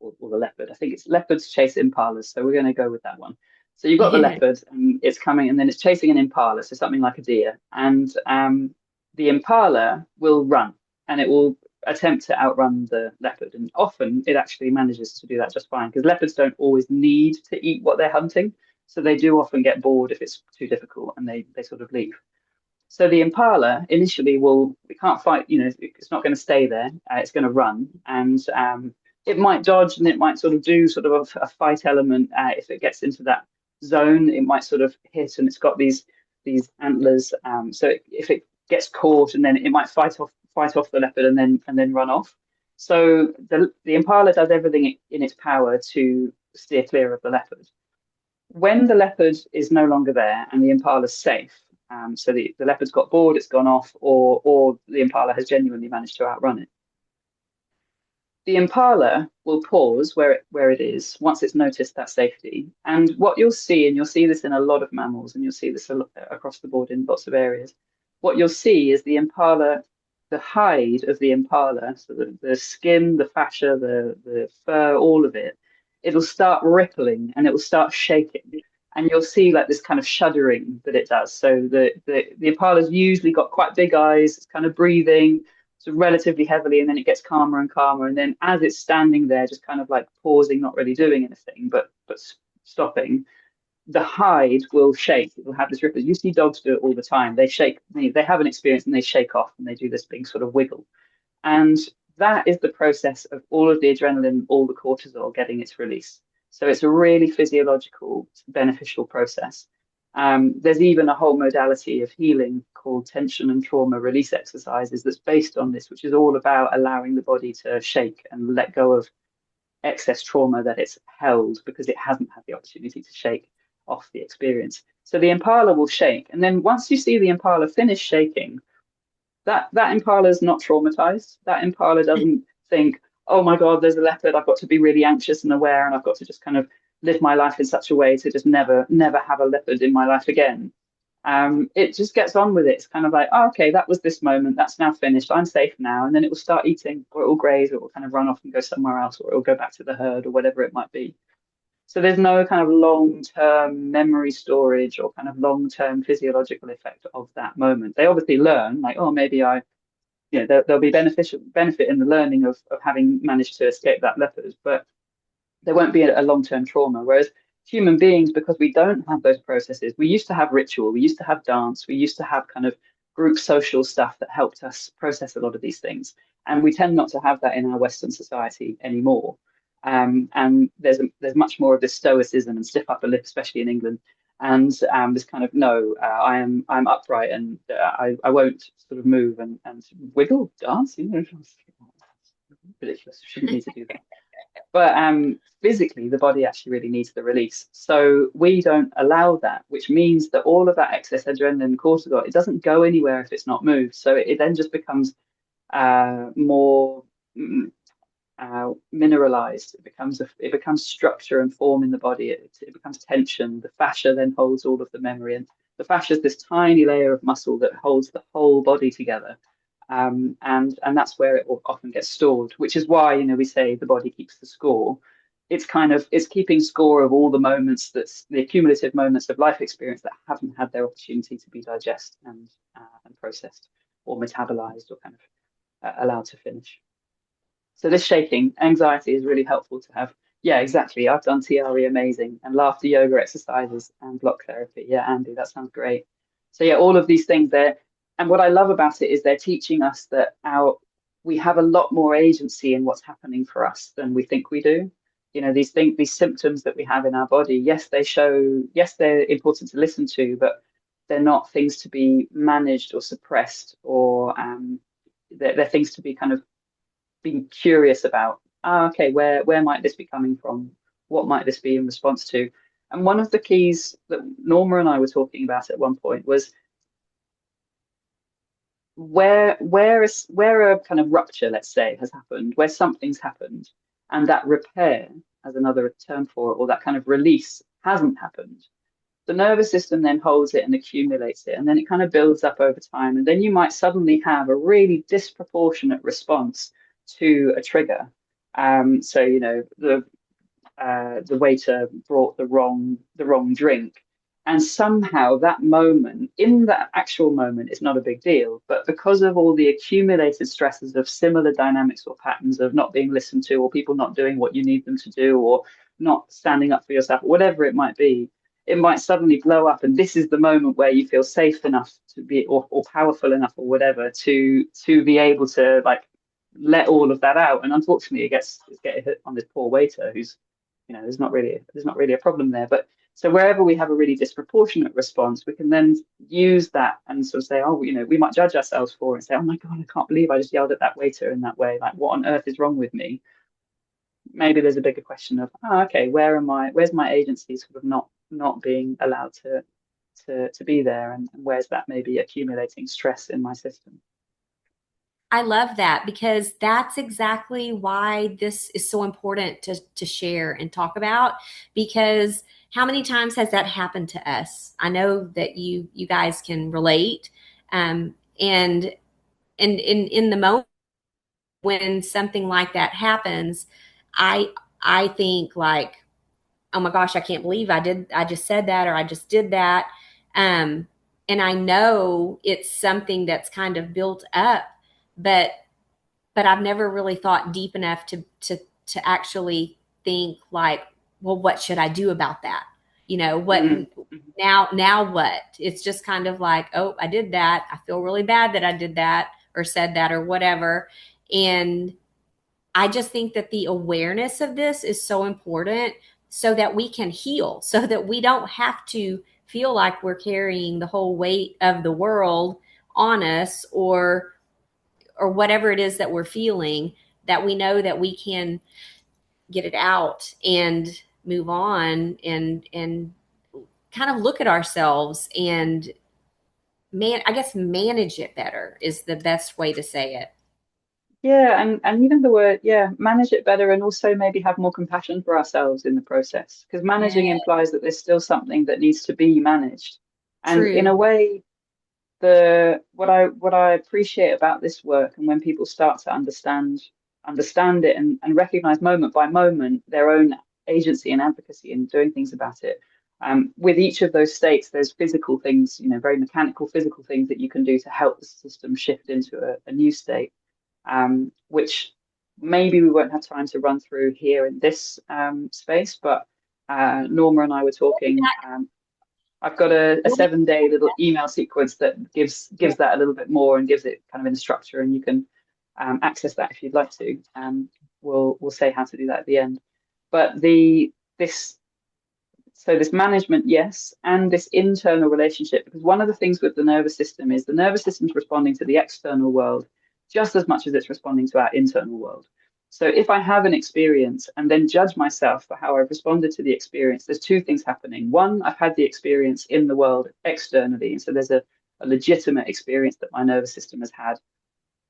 or the leopard. I think it's leopards chase impalas, so we're going to go with that one. So you've got the leopard, and it's coming, and then it's chasing an impala, so something like a deer, and the impala will run, and it will attempt to outrun the leopard, and often it actually manages to do that just fine because leopards don't always need to eat what they're hunting, so they do often get bored if it's too difficult, and they sort of leave. So the impala initially will, it can't fight, it's not going to stay there. It's going to run, and it might dodge, and it might sort of do sort of a fight element. If it gets into that zone, it might sort of hit, and it's got these antlers. If it gets caught, and then it might fight off the leopard, and then run off. So the impala does everything in its power to steer clear of the leopard. When the leopard is no longer there and the impala is safe, so the leopard's got bored, it's gone off, or the impala has genuinely managed to outrun it. The impala will pause where it is once it's noticed that safety. And what you'll see, and you'll see this in a lot of mammals, and you'll see this across the board in lots of areas, what you'll see is the impala, the hide of the impala, so the skin, the fascia, the fur, all of it, it'll start rippling and it will start shaking. And you'll see like this kind of shuddering that it does. So the impala's usually got quite big eyes, it's kind of breathing so relatively heavily, and then it gets calmer and calmer. And then as it's standing there, just kind of like pausing, not really doing anything, but stopping, the hide will shake. It will have this ripple. You see dogs do it all the time. They shake. They have an experience and they shake off, and they do this big sort of wiggle. And that is the process of all of the adrenaline, all the cortisol getting its release. So it's a really physiological, beneficial process. There's even a whole modality of healing called tension and trauma release exercises that's based on this, which is all about allowing the body to shake and let go of excess trauma that it's held because it hasn't had the opportunity to shake off the experience. So the impala will shake. And then once you see the impala finish shaking, that impala is not traumatized. That impala doesn't think, oh my God, there's a leopard. I've got to be really anxious and aware, and I've got to just kind of live my life in such a way to just never have a leopard in my life again. It just gets on with it. It's kind of like, oh, okay, that was this moment. That's now finished. I'm safe now. And then it will start eating, or it will graze, or it will kind of run off and go somewhere else, or it will go back to the herd, or whatever it might be. So there's no kind of long-term memory storage or kind of long-term physiological effect of that moment. They obviously learn, like, oh, maybe there'll be benefit in the learning of having managed to escape that leopard, but there won't be a long-term trauma. Whereas human beings, because we don't have those processes, we used to have ritual, we used to have dance, we used to have kind of group social stuff that helped us process a lot of these things. And we tend not to have that in our Western society anymore. And there's much more of this stoicism and stiff upper lip, especially in England, and this kind of no, I'm upright, and I won't sort of move and wiggle, dance. Ridiculous. Shouldn't need to do that. But physically, the body actually really needs the release. So we don't allow that, which means that all of that excess adrenaline and cortisol, it doesn't go anywhere if it's not moved. So it then just becomes more mineralized. It becomes structure and form in the body. It becomes tension. The fascia then holds all of the memory, and the fascia is this tiny layer of muscle that holds the whole body together. And that's where it often gets stored, which is why we say the body keeps the score. It's keeping score of all the moments, that's the accumulative moments of life experience that haven't had their opportunity to be digested and processed or metabolized or kind of allowed to finish. So this shaking anxiety is really helpful to have. Yeah, exactly. I've done TRE amazing, and laughter yoga exercises and block therapy. Yeah, Andy, that sounds great. So yeah, all of these things there. And what I love about it is they're teaching us that we have a lot more agency in what's happening for us than we think we do. These symptoms that we have in our body, yes, they're important to listen to, but they're not things to be managed or suppressed, or they're things to be kind of being curious about. Okay, where might this be coming from? What might this be in response to? And one of the keys that Norma and I were talking about at one point was where a kind of rupture, let's say, has happened, where something's happened, and that repair, as another term for it, or that kind of release hasn't happened. The nervous system then holds it and accumulates it, and then it kind of builds up over time. And then you might suddenly have a really disproportionate response to a trigger. So, the waiter brought the wrong drink, and somehow that moment, in that actual moment, is not a big deal, but because of all the accumulated stresses of similar dynamics or patterns of not being listened to, or people not doing what you need them to do, or not standing up for yourself, whatever it might be, it might suddenly blow up, and this is the moment where you feel safe enough to be, or powerful enough, or whatever, to be able to like let all of that out. And unfortunately, it's getting hit on this poor waiter who's, there's not really a problem there. But so wherever we have a really disproportionate response, we can then use that and sort of say, oh, we might judge ourselves for it and say, oh my God, I can't believe I just yelled at that waiter in that way. Like, what on earth is wrong with me? Maybe there's a bigger question of, oh, okay, where's my agency sort of not being allowed to be there, and where's that maybe accumulating stress in my system? I love that because that's exactly why this is so important to share and talk about. Because how many times has that happened to us? I know that you guys can relate. And in the moment when something like that happens, I I think like, oh my gosh, I can't believe I just said that or I just did that. Um, and I know it's something that's kind of built up, but I've never really thought deep enough to actually think like, well, what should I do about that? What Mm. now what? It's just kind of like, oh, I did that. I feel really bad that I did that or said that or whatever. And I just think that the awareness of this is so important so that we can heal, so that we don't have to feel like we're carrying the whole weight of the world on us, or whatever it is that we're feeling, that we know that we can get it out and move on and kind of look at ourselves and I guess manage it better is the best way to say it. Yeah, and even the word, yeah, manage it better, and also maybe have more compassion for ourselves in the process, because managing Yeah, implies that there's still something that needs to be managed. And in true. a way, what I appreciate about this work, and when people start to understand it, and recognize moment by moment their own agency and advocacy in doing things about it. With each of those states, there's physical things, very mechanical physical things that you can do to help the system shift into a new state, which maybe we won't have time to run through here in this space. But Norma and I were talking. I've got a 7-day little email sequence that gives that a little bit more and gives it kind of in structure, and you can access that if you'd like to. We'll say how to do that at the end. But this so this management, yes, and this internal relationship, because one of the things with the nervous system is the nervous system is responding to the external world just as much as it's responding to our internal world. So if I have an experience and then judge myself for how I've responded to the experience, there's two things happening. One, I've had the experience in the world externally, and so there's a legitimate experience that my nervous system has had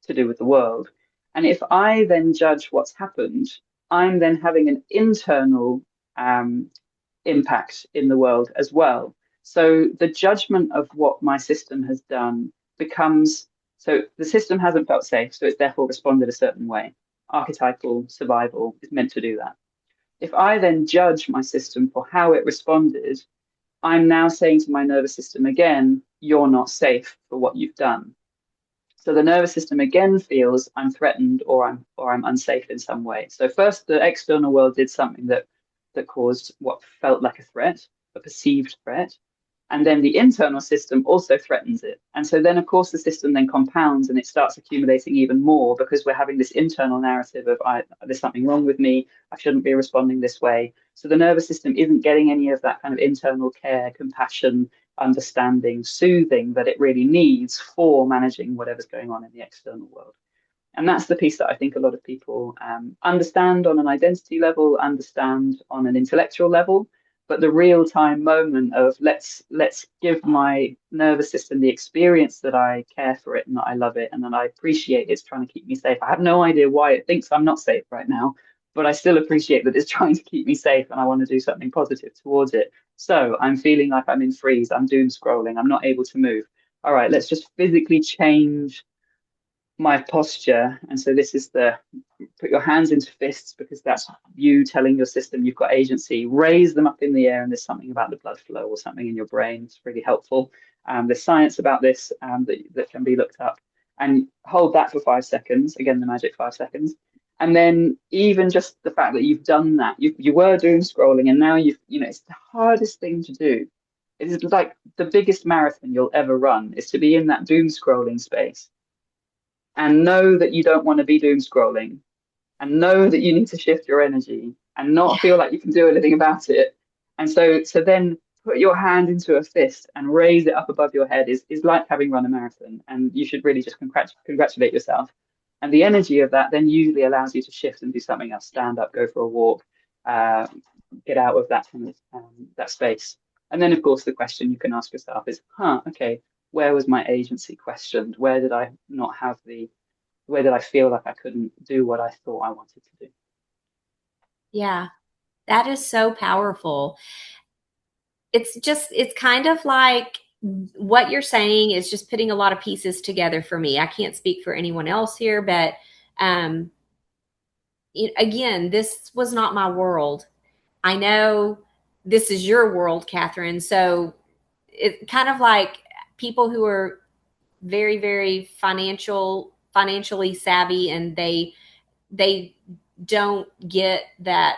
to do with the world. And if I then judge what's happened, I'm then having an internal impact in the world as well. So the judgment of what my system has done becomes, so the system hasn't felt safe, so it's therefore responded a certain way. Archetypal survival is meant to do that. If I then judge my system for how it responded, I'm now saying to my nervous system again, you're not safe for what you've done. So the nervous system again feels I'm threatened, or I'm unsafe in some way. So first the external world did something that caused what felt like a threat, a perceived threat. And then the internal system also threatens it. And so then, of course, the system then compounds and it starts accumulating even more because we're having this internal narrative of there's something wrong with me. I shouldn't be responding this way. So the nervous system isn't getting any of that kind of internal care, compassion, understanding, soothing that it really needs for managing whatever's going on in the external world. And that's the piece that I think a lot of people understand on an identity level, understand on an intellectual level. But the real time moment of let's give my nervous system the experience that I care for it and that I love it and that I appreciate it's trying to keep me safe. I have no idea why it thinks I'm not safe right now, but I still appreciate that it's trying to keep me safe and I want to do something positive towards it. So I'm feeling like I'm in freeze, I'm doom scrolling, I'm not able to move. All right, let's just physically change my posture. And so this is the put your hands into fists because that's you telling your system you've got agency. Raise them up in the air, and there's something about the blood flow or something in your brain. It's really helpful. There's science about this that can be looked up. And hold that for 5 seconds. Again, the magic 5 seconds. And then even just the fact that you've done that, you were doom scrolling, and now it's the hardest thing to do. It is like the biggest marathon you'll ever run is to be in that doom scrolling space and know that you don't want to be doom scrolling and know that you need to shift your energy and not Yeah. feel like you can do anything about it. And so to then put your hand into a fist and raise it up above your head is like having run a marathon. And you should really just congratulate yourself. And the energy of that then usually allows you to shift and do something else, stand up, go for a walk, uh, get out of that kind of that space. And then, of course, the question you can ask yourself is, okay, where was my agency questioned? Where did I not have where did I feel like I couldn't do what I thought I wanted to do? Yeah. That is so powerful. It's kind of like what you're saying is just putting a lot of pieces together for me. I can't speak for anyone else here, but um, again, this was not my world. I know this is your world, Katharine. So it kind of like people who are very, very financially savvy, and they don't get that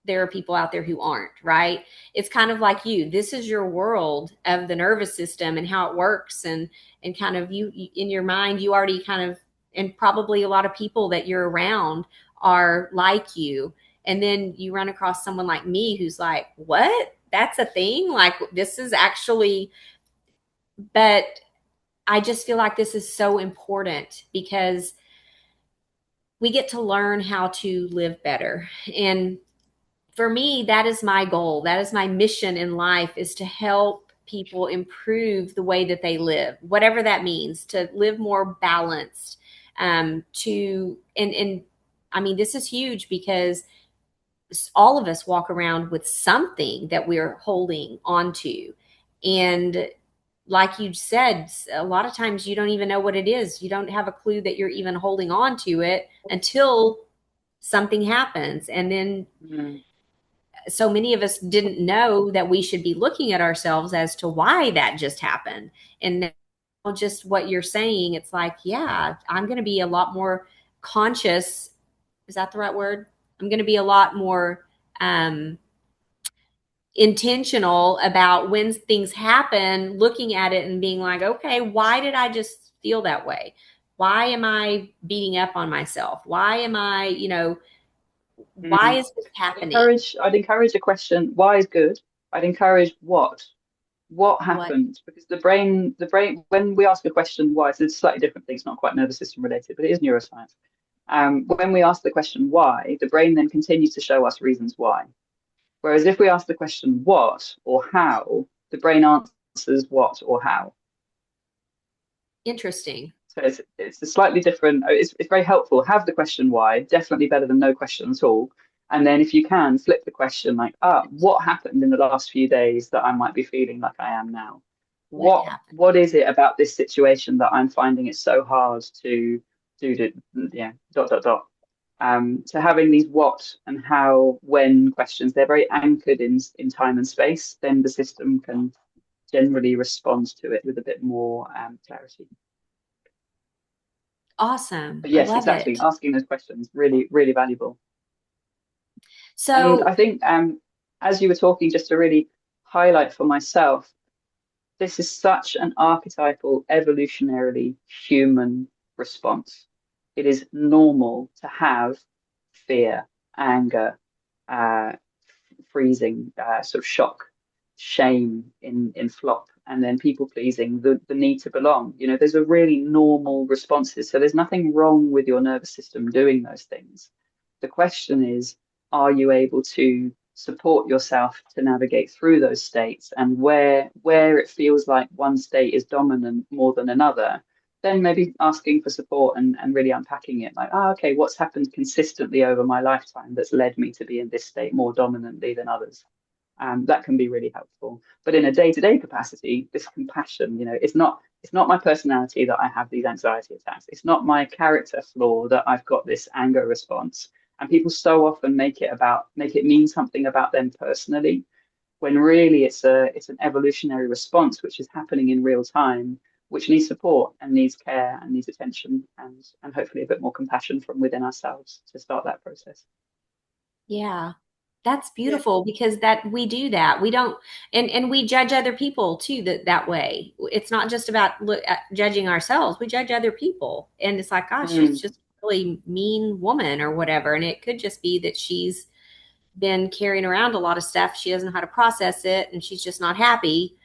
there are people out there who aren't, right? It's kind of like you. This is your world of the nervous system and how it works, and kind of you in your mind, you already kind of, and probably a lot of people that you're around are like you. And then you run across someone like me who's like, "What? That's a thing? Like this is actually." But I just feel like this is so important because we get to learn how to live better. And for me, that is my goal. That is my mission in life, is to help people improve the way that they live, whatever that means, to live more balanced. To and I mean, this is huge because all of us walk around with something that we're holding onto, and like you said, a lot of times you don't even know what it is. You don't have a clue that you're even holding on to it until something happens, and then Mm. so many of us didn't know that we should be looking at ourselves as to why that just happened. And now, just what you're saying, it's like, yeah, I'm going to be a lot more conscious. Is that the right word? I'm going to be a lot more um, intentional about when things happen, looking at it and being like, okay, why did I just feel that way? Why am I beating up on myself? Why am I, why Mm. is this happening? I'd encourage a question, why is good? I'd encourage what What? happened? Because the brain, when we ask a question, why, so it's slightly different things, not quite nervous system related, but it is neuroscience. When we ask the question why, the brain then continues to show us reasons why. Whereas if we ask the question what or how, the brain answers what or how. Interesting. So it's a slightly different. It's very helpful. Have the question why, definitely better than no question at all. And then if you can flip the question like, what happened in the last few days that I might be feeling like I am now? What happened? What is it about this situation that I'm finding it so hard to do to yeah, dot dot dot. So having these what and how, when questions, they're very anchored in time and space, then the system can generally respond to it with a bit more clarity. Awesome. But I yes, love exactly. it. Asking those questions really, really valuable. And I So think as you were talking, just to really highlight for myself, this is such an archetypal, evolutionarily human response. It is normal to have fear, anger, uh, freezing, sort of shock, shame in flop, and then people pleasing, the need to belong. There's a really normal responses. So there's nothing wrong with your nervous system doing those things. The question is, are you able to support yourself to navigate through those states? And where it feels like one state is dominant more than another, then maybe asking for support and really unpacking it, like, oh, okay, what's happened consistently over my lifetime that's led me to be in this state more dominantly than others. That can be really helpful. But in a day-to-day capacity, this compassion, it's not my personality that I have these anxiety attacks. It's not my character flaw that I've got this anger response. And people so often make it mean something about them personally, when really it's an evolutionary response which is happening in real time, which needs support and needs care and needs attention and hopefully a bit more compassion from within ourselves to start that process. Yeah. That's Yeah. beautiful because that we do that. We don't and we judge other people too that way. It's not just about judging ourselves. We judge other people. And it's like, gosh, she's Mm. just a really mean woman or whatever. And it could just be that she's been carrying around a lot of stuff. She doesn't know how to process it and she's just not happy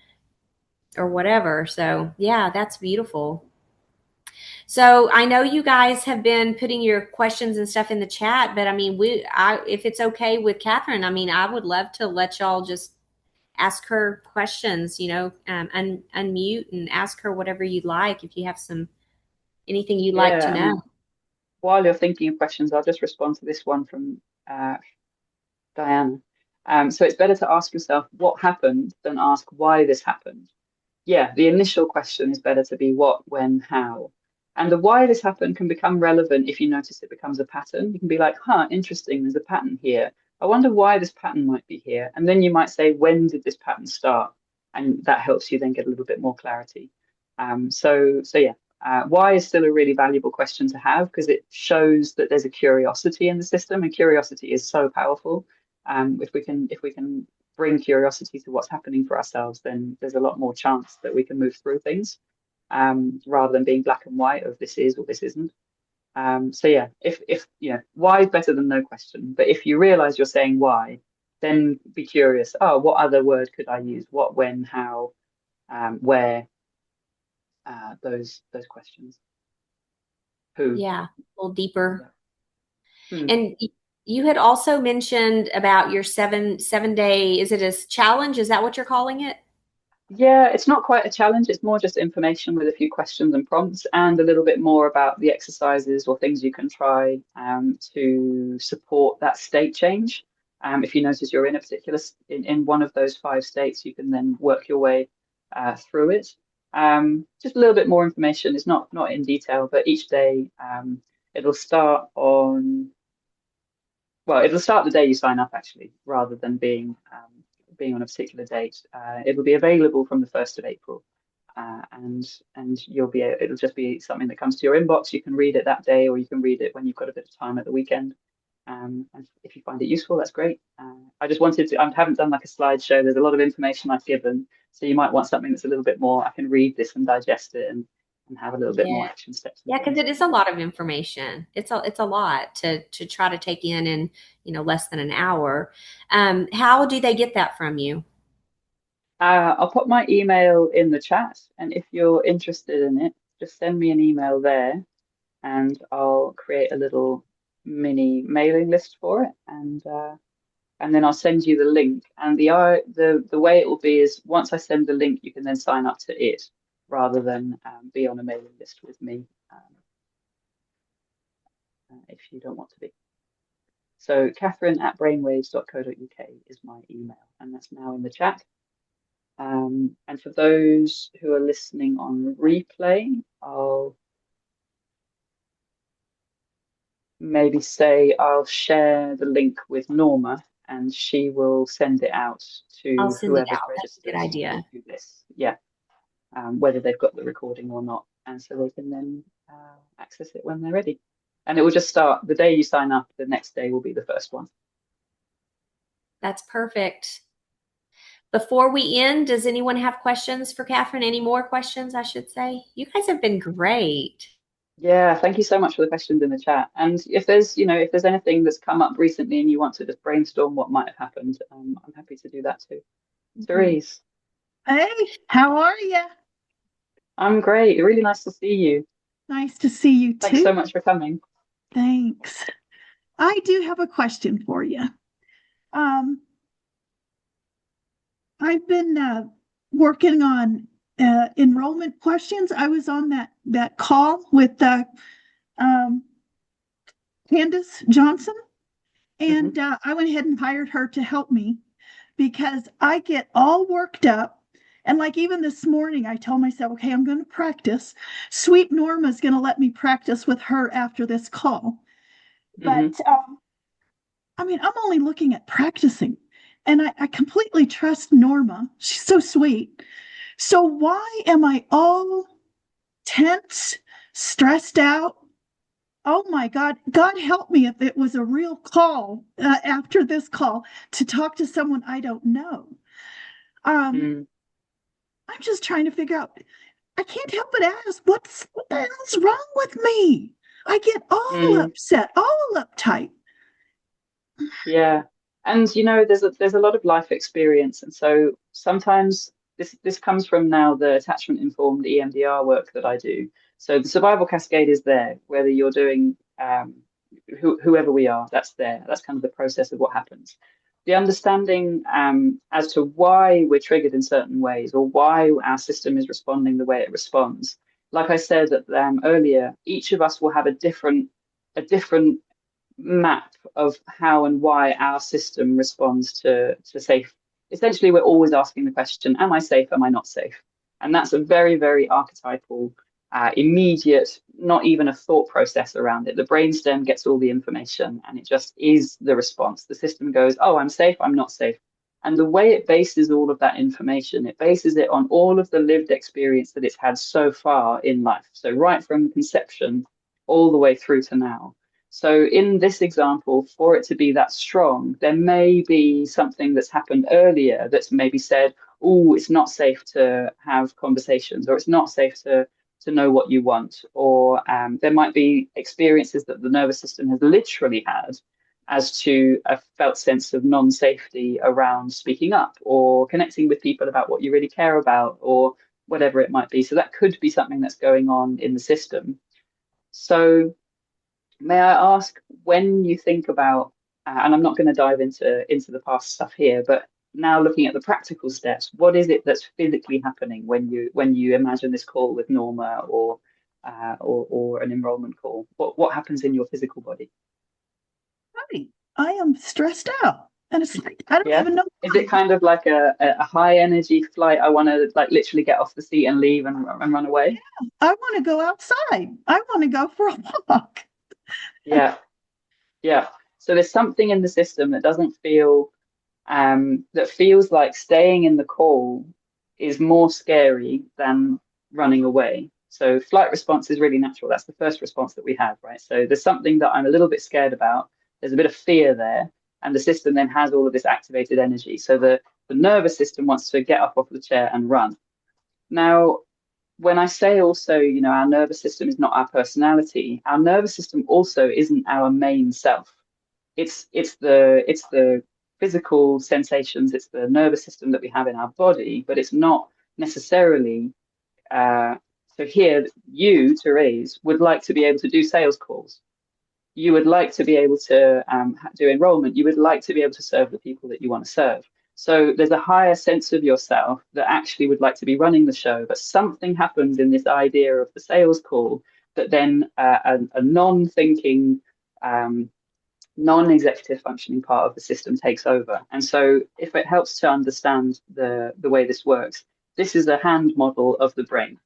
or whatever. So, yeah, that's beautiful. So I know you guys have been putting your questions and stuff in the chat, but I mean, if it's okay with Katharine, I mean, I would love to let y'all just ask her questions, unmute and ask her whatever you'd like if you have anything you'd like to Yeah, I know. mean, while you're thinking of questions, I'll just respond to this one from Diana. So it's better to ask yourself what happened than ask why this happened. Yeah, the initial question is better to be what, when, how. And the why this happened can become relevant if you notice it becomes a pattern. You can be like, huh, interesting, there's a pattern here. I wonder why this pattern might be here. And then you might say, when did this pattern start? And that helps you then get a little bit more clarity. So yeah, why is still a really valuable question to have because it shows that there's a curiosity in the system, and curiosity is so powerful. If we can bring curiosity to what's happening for ourselves, then there's a lot more chance that we can move through things, rather than being black and white of this is or this isn't. So yeah, if why is better than no question. But if you realize you're saying why, then be curious. Oh, what other word could I use? What, when, how, where? Those questions. Who? Yeah, a little deeper. Yeah. Hmm. And you had also mentioned about your seven day, is it a challenge? Is that what you're calling it? Yeah, it's not quite a challenge. It's more just information with a few questions and prompts, and a little bit more about the exercises or things you can try to support that state change. If you notice you're in a particular in one of those five states, you can then work your way through it. Just a little bit more information. It's not in detail, but each day it'll start on well, it'll start the day you sign up actually, rather than being on a particular date. It'll be available from the 1st of April, and it'll just be something that comes to your inbox. You can read it that day, or you can read it when you've got a bit of time at the weekend. And if you find it useful, that's great. I just wanted to. I haven't done like a slideshow. There's a lot of information I've given, so you might want something that's a little bit more. I can read this and digest it and have a little bit more Yeah. action steps and Yeah, because things. it is a lot of information. It's a lot to try to take in less than an hour. How do they get that from you? I'll put my email in the chat, and if you're interested in it, just send me an email there, and I'll create a little mini mailing list for it, and then I'll send you the link. And the way it will be is once I send the link, you can then sign up to it rather than be on a mailing list with me if you don't want to be. So Katharine@brainwaves.co.uk is my email, and that's now in the chat. And for those who are listening on replay, I'll maybe say I'll share the link with Norma and she will send it out I'll to send it whoever's out. That's a good registered to idea. do this. Yeah, whether they've got the recording or not. And so they can then access it when they're ready. And it will just start the day you sign up, the next day will be the first one. That's perfect. Before we end, does anyone have questions for Katharine? Any more questions, I should say? You guys have been great. Yeah, thank you so much for the questions in the chat. And if there's anything that's come up recently and you want to just brainstorm what might have happened, I'm happy to do that too. Mhm. Therese, Hey, how are you? I'm great. Really nice to see you. Nice to see you Thanks so too. much for coming. Thanks. I do have a question for you. Um, I've been working on enrollment questions. I was on that call with um, Candace Johnson, and I went ahead and hired her to help me because I get all worked up. And like even this morning, I told myself, okay, I'm going to practice. Sweet Norma's going to let me practice with her after this call. But I mean, I'm only looking at practicing, and I completely trust Norma. She's so sweet. So why am I all tense, stressed out? Oh my God, God help me if it was a real call after this call to talk to someone I don't know. I'm just trying to figure out. I can't help but ask, what the hell's wrong with me? I get all upset, all uptight. Yeah. And there's a lot of life experience. And so sometimes this comes from now the attachment informed EMDR work that I do. So the survival cascade is there, whether you're doing whoever we are, that's there. That's kind of the process of what happens. The understanding as to why we're triggered in certain ways or why our system is responding the way it responds. Like I said earlier, each of us will have a different map of how and why our system responds to safe. Essentially, we're always asking the question, am I safe? Am I not safe? And that's a very, very archetypal, immediate, not even a thought process around it. The brainstem gets all the information and it just is the response. The system goes, oh, I'm safe, I'm not safe. And the way it bases all of that information, it bases it on all of the lived experience that it's had so far in life. So right from conception all the way through to now. So in this example, for it to be that strong, there may be something that's happened earlier that's maybe said, oh, it's not safe to have conversations, or it's not safe to know what you want, or there might be experiences that the nervous system has literally had as to a felt sense of non-safety around speaking up or connecting with people about what you really care about or whatever it might be. So that could be something that's going on in the system. So may I ask, when you think about, and I'm not going to dive into the past stuff here, but now looking at the practical steps, what is it that's physically happening when you imagine this call with Norma or an enrollment call? What happens in your physical body? Right. I am stressed out. And it's like, I don't Yeah. even know Is why. it kind of like a high energy flight? I want to like literally get off the seat and leave and run away. I want to go outside. I want to go for a walk. Yeah. Yeah. So there's something in the system that doesn't feel that feels like staying in the call is more scary than running away. So flight response is really natural. That's the first response that we have, right? So there's something that I'm a little bit scared about. There's a bit of fear there, and the system then has all of this activated energy. So the nervous system wants to get up off the chair and run. Now, when I say also, our nervous system is not our personality, our nervous system also isn't our main self. It's the physical sensations, it's the nervous system that we have in our body, but it's not necessarily so here you, Therese, would like to be able to do sales calls. You would like to be able to do enrollment. You would like to be able to serve the people that you want to serve. So there's a higher sense of yourself that actually would like to be running the show, but something happens in this idea of the sales call that then a non-thinking non-executive functioning part of the system takes over. And so if it helps to understand the way this works, this is a hand model of the brain.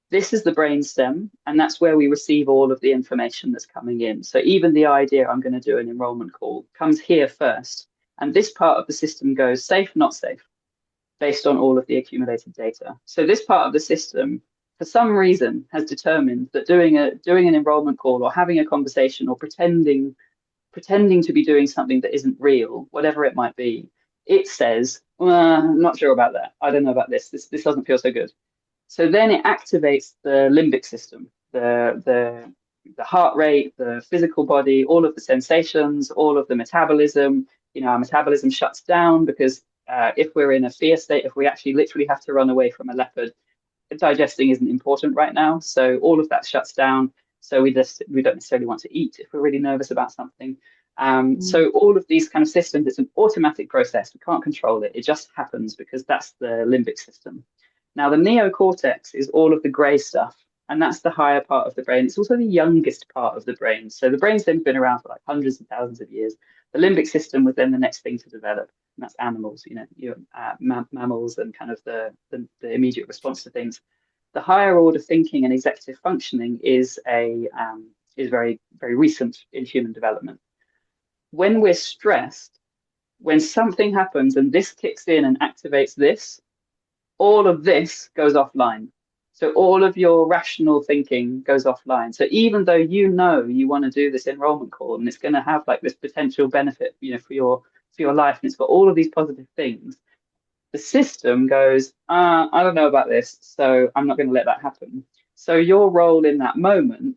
This is the brain stem, and that's where we receive all of the information that's coming in. So even the idea I'm going to do an enrollment call comes here first. And this part of the system goes safe, not safe, based on all of the accumulated data. So this part of the system, for some reason, has determined that doing an enrollment call or having a conversation or pretending to be doing something that isn't real, whatever it might be, it says, I'm not sure about that. I don't know about this. This doesn't feel so good. So then it activates the limbic system, the heart rate, the physical body, all of the sensations, all of the metabolism. Our metabolism shuts down because if we're in a fear state, if we actually literally have to run away from a leopard, digesting isn't important right now. So all of that shuts down. So we don't necessarily want to eat if we're really nervous about something. So all of these kind of systems, it's an automatic process. We can't control it. It just happens because that's the limbic system. Now, the neocortex is all of the gray stuff, and that's the higher part of the brain. It's also the youngest part of the brain. So the brainstem's been around for like hundreds of thousands of years. The limbic system was then the next thing to develop, and that's animals, mammals and kind of the immediate response to things. The higher order thinking and executive functioning is very, very recent in human development. When we're stressed, when something happens and this kicks in and activates this, all of this goes offline. So all of your rational thinking goes offline. So even though you want to do this enrollment call and it's going to have like this potential benefit, for your life, and it's got all of these positive things, the system goes, I don't know about this, so I'm not going to let that happen. So your role in that moment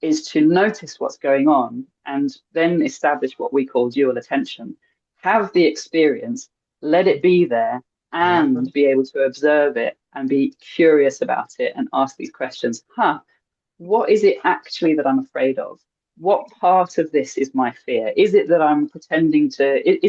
is to notice what's going on and then establish what we call dual attention. Have the experience, let it be there, and be able to observe it and be curious about it and ask these questions. What is it actually that I'm afraid of? What part of this is my fear? Is it that I'm pretending is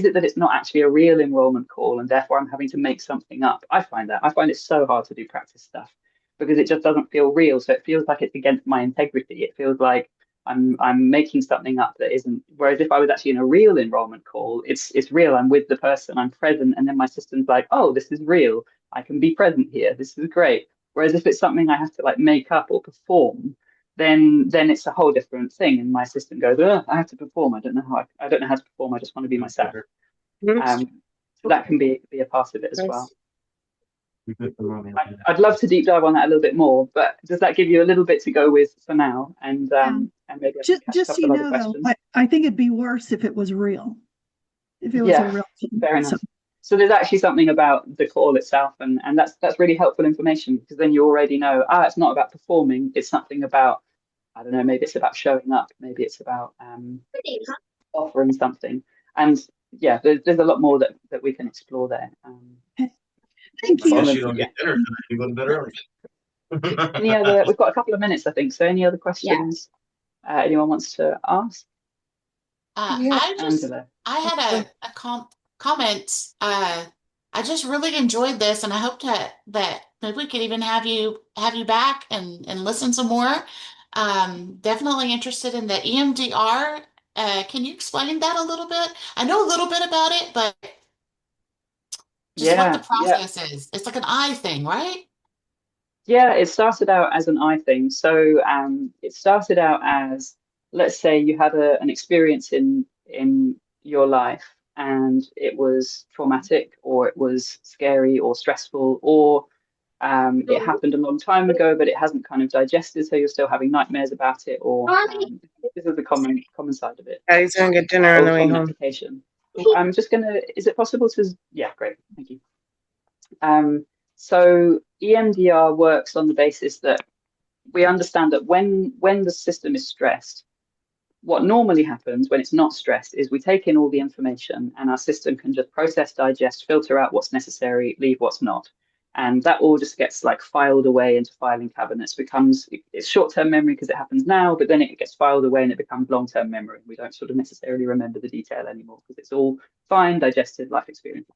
it that it's not actually a real enrollment call and therefore I'm having to make something up? I find it so hard to do practice stuff because it just doesn't feel real. So it feels like it's against my integrity. It feels like I'm making something up that isn't. Whereas if I was actually in a real enrollment call, it's real. I'm with the person, I'm present, and then my system's like, oh, this is real. I can be present here. This is great. Whereas if it's something I have to like make up or perform, then it's a whole different thing. And my system goes, I have to perform. I don't know how to perform. I just want to be myself. So that can be a part of it as well. I'd love to deep dive on that a little bit more, but does that give you a little bit to go with for now? And maybe just so you know, though, I think it'd be worse if it was real. If it was a real thing. Fair enough. So there's actually something about the call itself, and that's really helpful information because then you already know, it's not about performing, it's something about, I don't know, maybe it's about showing up, maybe it's about offering something. And yeah, there's a lot more that we can explore there. Thank you. Unless you don't get dinner tonight, you go to bed early. We've got a couple of minutes, I think. So any other questions anyone wants to ask? I had a comment. I just really enjoyed this, and I hope that maybe we could even have you back and listen some more. Definitely interested in the EMDR. Can you explain that a little bit? I know a little bit about it, but just what the process is. It's like an eye thing, right? Yeah, it started out as an eye thing. So it started out as, let's say you had an experience in your life and it was traumatic or it was scary or stressful or it happened a long time ago, but it hasn't kind of digested, so you're still having nightmares about it, or this is the common side of it. He's gonna get dinner on the way home. I'm just gonna. Is it possible to? Yeah, great, thank you. So EMDR works on the basis that we understand that when the system is stressed, what normally happens when it's not stressed is we take in all the information and our system can just process, digest, filter out what's necessary, leave what's not. And that all just gets like filed away into filing cabinets. It's short-term memory because it happens now, but then it gets filed away and it becomes long-term memory. We don't sort of necessarily remember the detail anymore because it's all fine, digested life experience.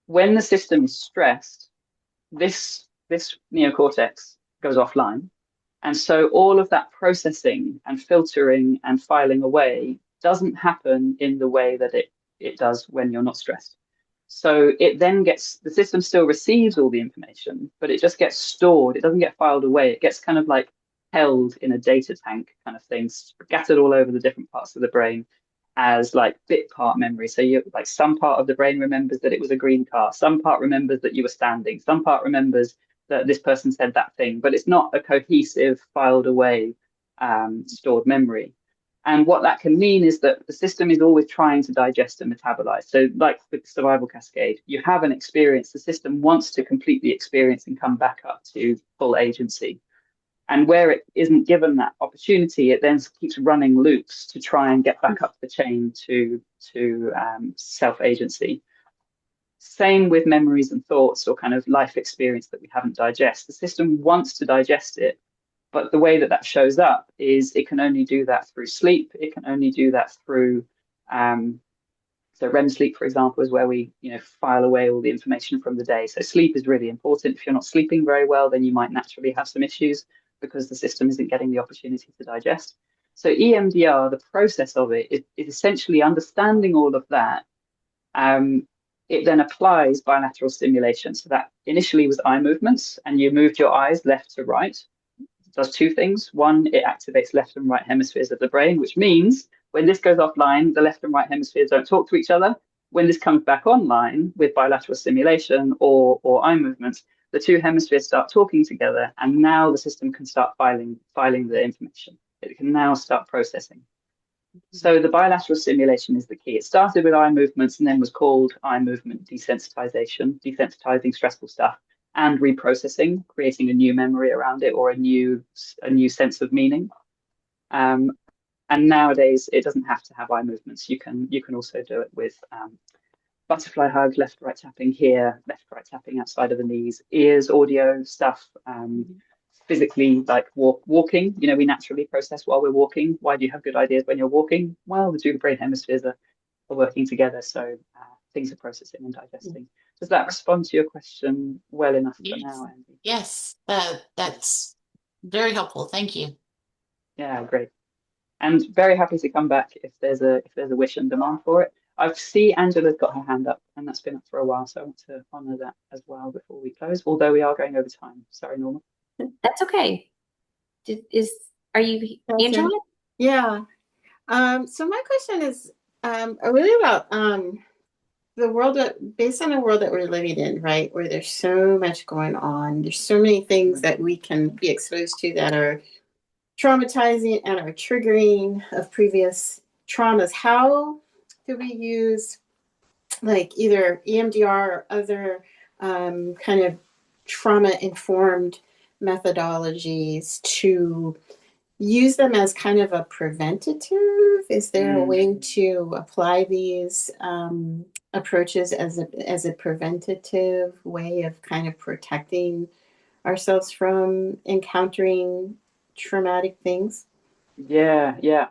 When the system is stressed, this neocortex goes offline. And so all of that processing and filtering and filing away doesn't happen in the way that it does when you're not stressed. So it then the system still receives all the information, but it just gets stored. It doesn't get filed away. It gets kind of like held in a data tank kind of thing, scattered all over the different parts of the brain as like bit part memory. So you like some part of the brain remembers that it was a green car, some part remembers that you were standing, some part remembers that this person said that thing, but it's not a cohesive, filed away, stored memory. And what that can mean is that the system is always trying to digest and metabolize. So like with the survival cascade, you have an experience, the system wants to complete the experience and come back up to full agency. And where it isn't given that opportunity, it then keeps running loops to try and get back up the chain to self-agency. Same with memories and thoughts or kind of life experience that we haven't digested. The system wants to digest it, but the way that shows up is it can only do that through sleep. It can only do that through So REM sleep, for example, is where we, file away all the information from the day. So sleep is really important. If you're not sleeping very well, then you might naturally have some issues because the system isn't getting the opportunity to digest. So EMDR, the process of it is essentially understanding all of that. It then applies bilateral stimulation. So that initially was eye movements, and you moved your eyes left to right. It does two things. One, it activates left and right hemispheres of the brain, which means when this goes offline, the left and right hemispheres don't talk to each other. When this comes back online with bilateral stimulation or eye movements, the two hemispheres start talking together, and now the system can start filing the information. It can now start processing. So the bilateral stimulation is the key. It started with eye movements and then was called eye movement desensitization, desensitizing stressful stuff and reprocessing, creating a new memory around it or a new sense of meaning. And nowadays it doesn't have to have eye movements. You can also do it with butterfly hug, left right tapping here, left right tapping outside of the knees, ears, audio stuff. Physically, like walking, we naturally process while we're walking. Why do you have good ideas when you're walking? Well, the two brain hemispheres are working together, so things are processing and digesting. Does that respond to your question well enough for now, Andy? Yes, that's very helpful. Thank you. Yeah, great. And very happy to come back if there's a wish and demand for it. I see Angela's got her hand up, and that's been up for a while, so I want to honour that as well before we close, although we are going over time. Sorry, Norma. That's okay. Are you Angela? Yeah. So my question is really about the world based on the world that we're living in, right? Where there's so much going on. There's so many things that we can be exposed to that are traumatizing and are triggering of previous traumas. How do we use like either EMDR or other kind of trauma-informed methodologies to use them as kind of a preventative? Is there a way to apply these approaches as a preventative way of kind of protecting ourselves from encountering traumatic things? Yeah.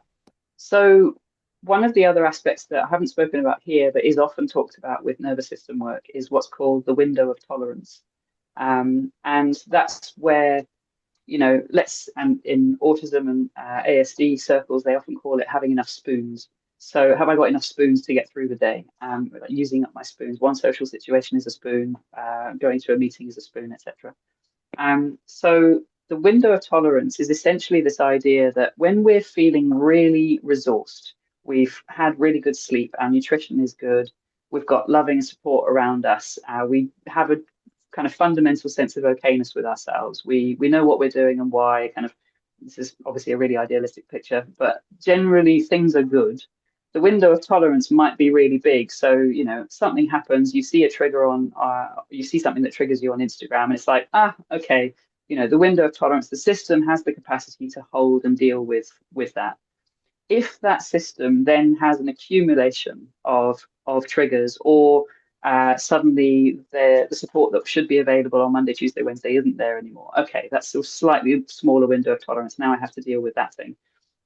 So one of the other aspects that I haven't spoken about here, but is often talked about with nervous system work, is what's called the window of tolerance. And that's where, and in autism and ASD circles, they often call it having enough spoons. So have I got enough spoons to get through the day? Using up my spoons. One social situation is a spoon, going to a meeting is a spoon, etc. So the window of tolerance is essentially this idea that when we're feeling really resourced, we've had really good sleep, our nutrition is good, we've got loving support around us, we have a kind of fundamental sense of okayness with ourselves. We know what we're doing and why. This is obviously a really idealistic picture, but generally things are good. The window of tolerance might be really big. So, something happens, you see a trigger you see something that triggers you on Instagram, and it's like, okay, the window of tolerance, the system has the capacity to hold and deal with that. If that system then has an accumulation of triggers, or suddenly the support that should be available on Monday, Tuesday, Wednesday isn't there anymore. Okay, that's a slightly smaller window of tolerance. Now I have to deal with that thing.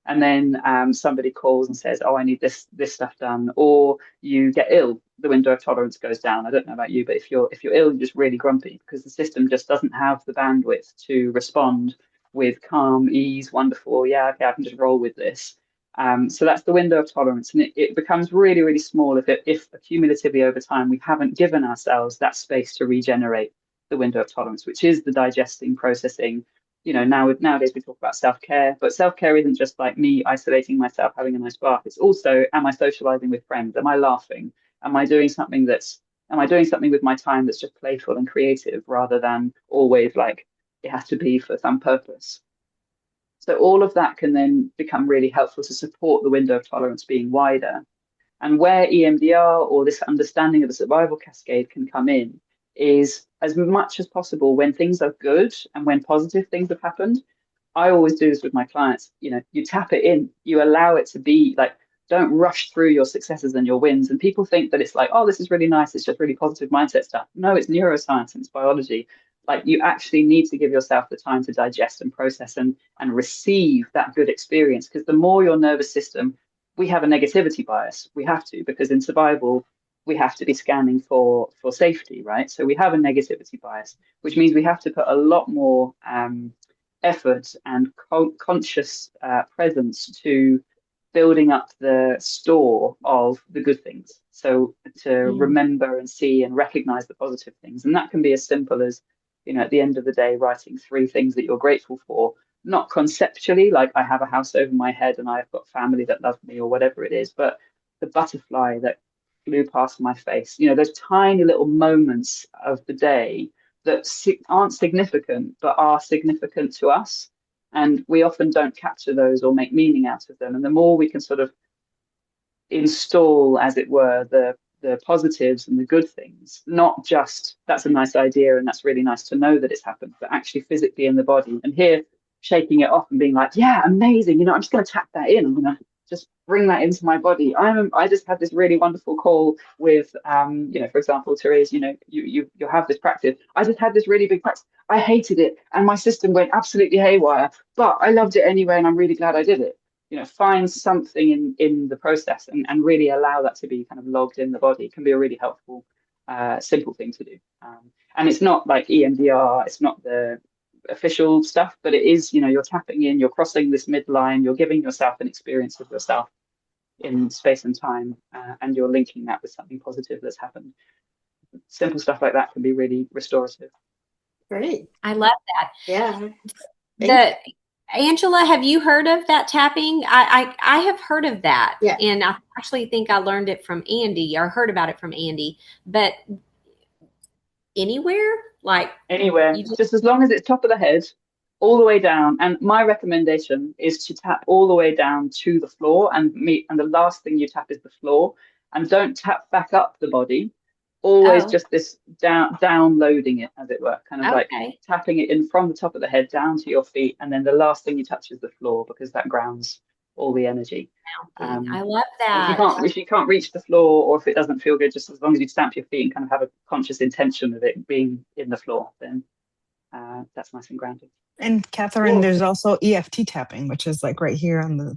And then somebody calls and says, I need this stuff done, or you get ill, the window of tolerance goes down. I don't know about you, but if you're ill, you're just really grumpy because the system just doesn't have the bandwidth to respond with calm, ease, wonderful, yeah, okay, I can just roll with this. So that's the window of tolerance, and it becomes really, really small if accumulatively over time we haven't given ourselves that space to regenerate the window of tolerance, which is the digesting, processing. Nowadays we talk about self-care, but self-care isn't just like me isolating myself, having a nice bath. It's also, am I socializing with friends? Am I laughing? Am I doing something with my time that's just playful and creative rather than always like it has to be for some purpose? So all of that can then become really helpful to support the window of tolerance being wider. And where EMDR or this understanding of the survival cascade can come in is, as much as possible, when things are good and when positive things have happened. I always do this with my clients. You tap it in, you allow it to be like, don't rush through your successes and your wins. And people think that it's like, oh, this is really nice, it's just really positive mindset stuff. No, it's neuroscience and it's biology. Like, you actually need to give yourself the time to digest and process and receive that good experience, because the more your nervous system we have a negativity bias. We have to, because in survival, we have to be scanning for safety, right? So we have a negativity bias, which means we have to put a lot more effort and conscious presence to building up the store of the good things. So to remember and see and recognize the positive things. And that can be as simple as, at the end of the day, writing 3 things that you're grateful for, not conceptually, like I have a house over my head and I've got family that love me or whatever it is, but the butterfly that flew past my face, those tiny little moments of the day that aren't significant, but are significant to us. And we often don't capture those or make meaning out of them. And the more we can sort of install, as it were, the positives and the good things, not just that's a nice idea and that's really nice to know that it's happened, but actually physically in the body. And here, shaking it off and being like, yeah, amazing. I'm just going to tap that in. I'm going to just bring that into my body. I just had this really wonderful call with, for example, Therese, you have this practice. I just had this really big practice. I hated it and my system went absolutely haywire, but I loved it anyway. And I'm really glad I did it. Find something in the process and really allow that to be kind of logged in the body can be a really helpful, simple thing to do. And it's not like EMDR, it's not the official stuff, but it is, you're tapping in, you're crossing this midline, you're giving yourself an experience of yourself in space and time, and you're linking that with something positive that's happened. Simple stuff like that can be really restorative. Great. I love that. Yeah. Angela, have you heard of that tapping? I have heard of that. Yeah. And I actually think I learned it from Andy or heard about it from Andy. But anywhere? Like anywhere, just as long as it's top of the head, all the way down. And my recommendation is to tap all the way down to the floor and the last thing you tap is the floor. And don't tap back up the body. Always just this downloading it, as it were, kind of like tapping it in from the top of the head down to your feet, and then the last thing you touch is the floor because that grounds all the energy. I love that. If you can't reach the floor, or if it doesn't feel good, just as long as you stamp your feet and kind of have a conscious intention of it being in the floor, then that's nice and grounded. And Katharine, there's also EFT tapping, which is like right here on the,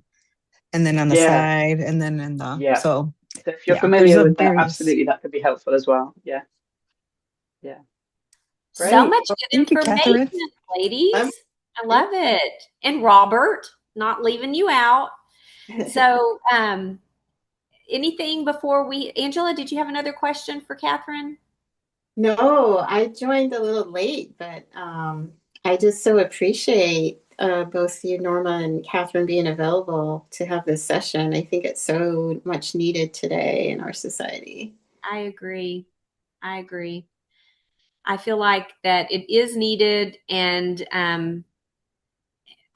and then on the side, and then in the so if you're familiar with that, absolutely, that could be helpful as well. Yeah. Great. So much good information, you, ladies. I love it. And Robert, not leaving you out. So anything before Angela, did you have another question for Katharine? No, I joined a little late, but I just so appreciate both you, Norma, and Katharine being available to have this session. I think it's so much needed today in our society. I agree. I feel like that it is needed, and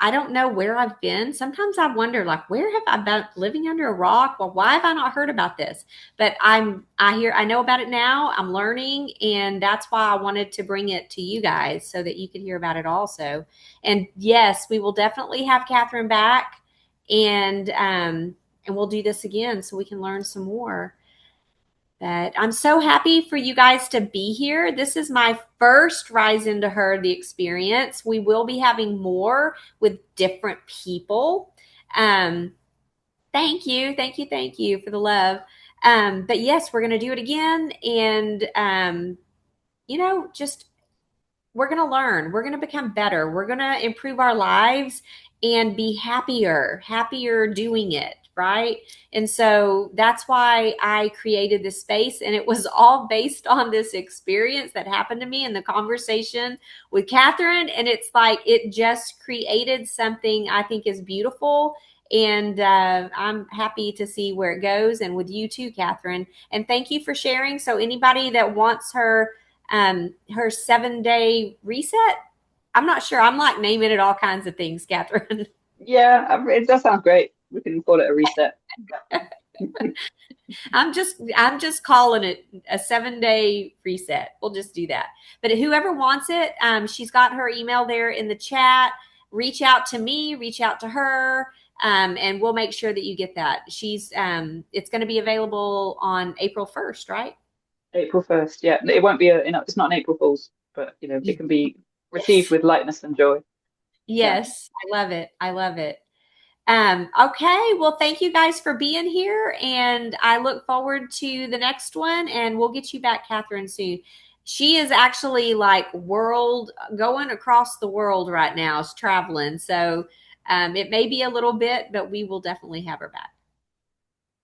I don't know where I've been. Sometimes I wonder, like, where have I been living under a rock? Well, why have I not heard about this? But I know about it now. I'm learning, and that's why I wanted to bring it to you guys so that you could hear about it also. And yes, we will definitely have Katharine back, and we'll do this again so we can learn some more. But I'm so happy for you guys to be here. This is my first Rise Into Her, the experience. We will be having more with different people. Thank you for the love. But yes, we're going to do it again. And, just we're going to learn. We're going to become better. We're going to improve our lives and be happier doing it. Right. And so that's why I created this space. And it was all based on this experience that happened to me in the conversation with Katharine. And it's like, it just created something I think is beautiful. And I'm happy to see where it goes. And with you too, Katharine. And thank you for sharing. So anybody that wants her 7-day reset, I'm not sure. I'm like naming it all kinds of things, Katharine. Yeah, that sounds great. We can call it a reset. I'm just calling it a 7-day reset. We'll just do that. But whoever wants it, she's got her email there in the chat. Reach out to me, reach out to her, and we'll make sure that you get that. It's going to be available on April 1st, right? April 1st, yeah. It won't be it's not an April Fool's, but it can be received with lightness and joy. Yes, yeah. I love it. Okay, well, thank you guys for being here, and I look forward to the next one, and we'll get you back, Katharine, soon. She is actually like going across the world right now, is traveling. So it may be a little bit, but we will definitely have her back.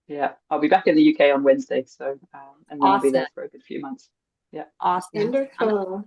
Yeah, I'll be back in the UK on Wednesday, so and then I'll be Awesome. there for a good few months. Yeah. Awesome. Wonderful.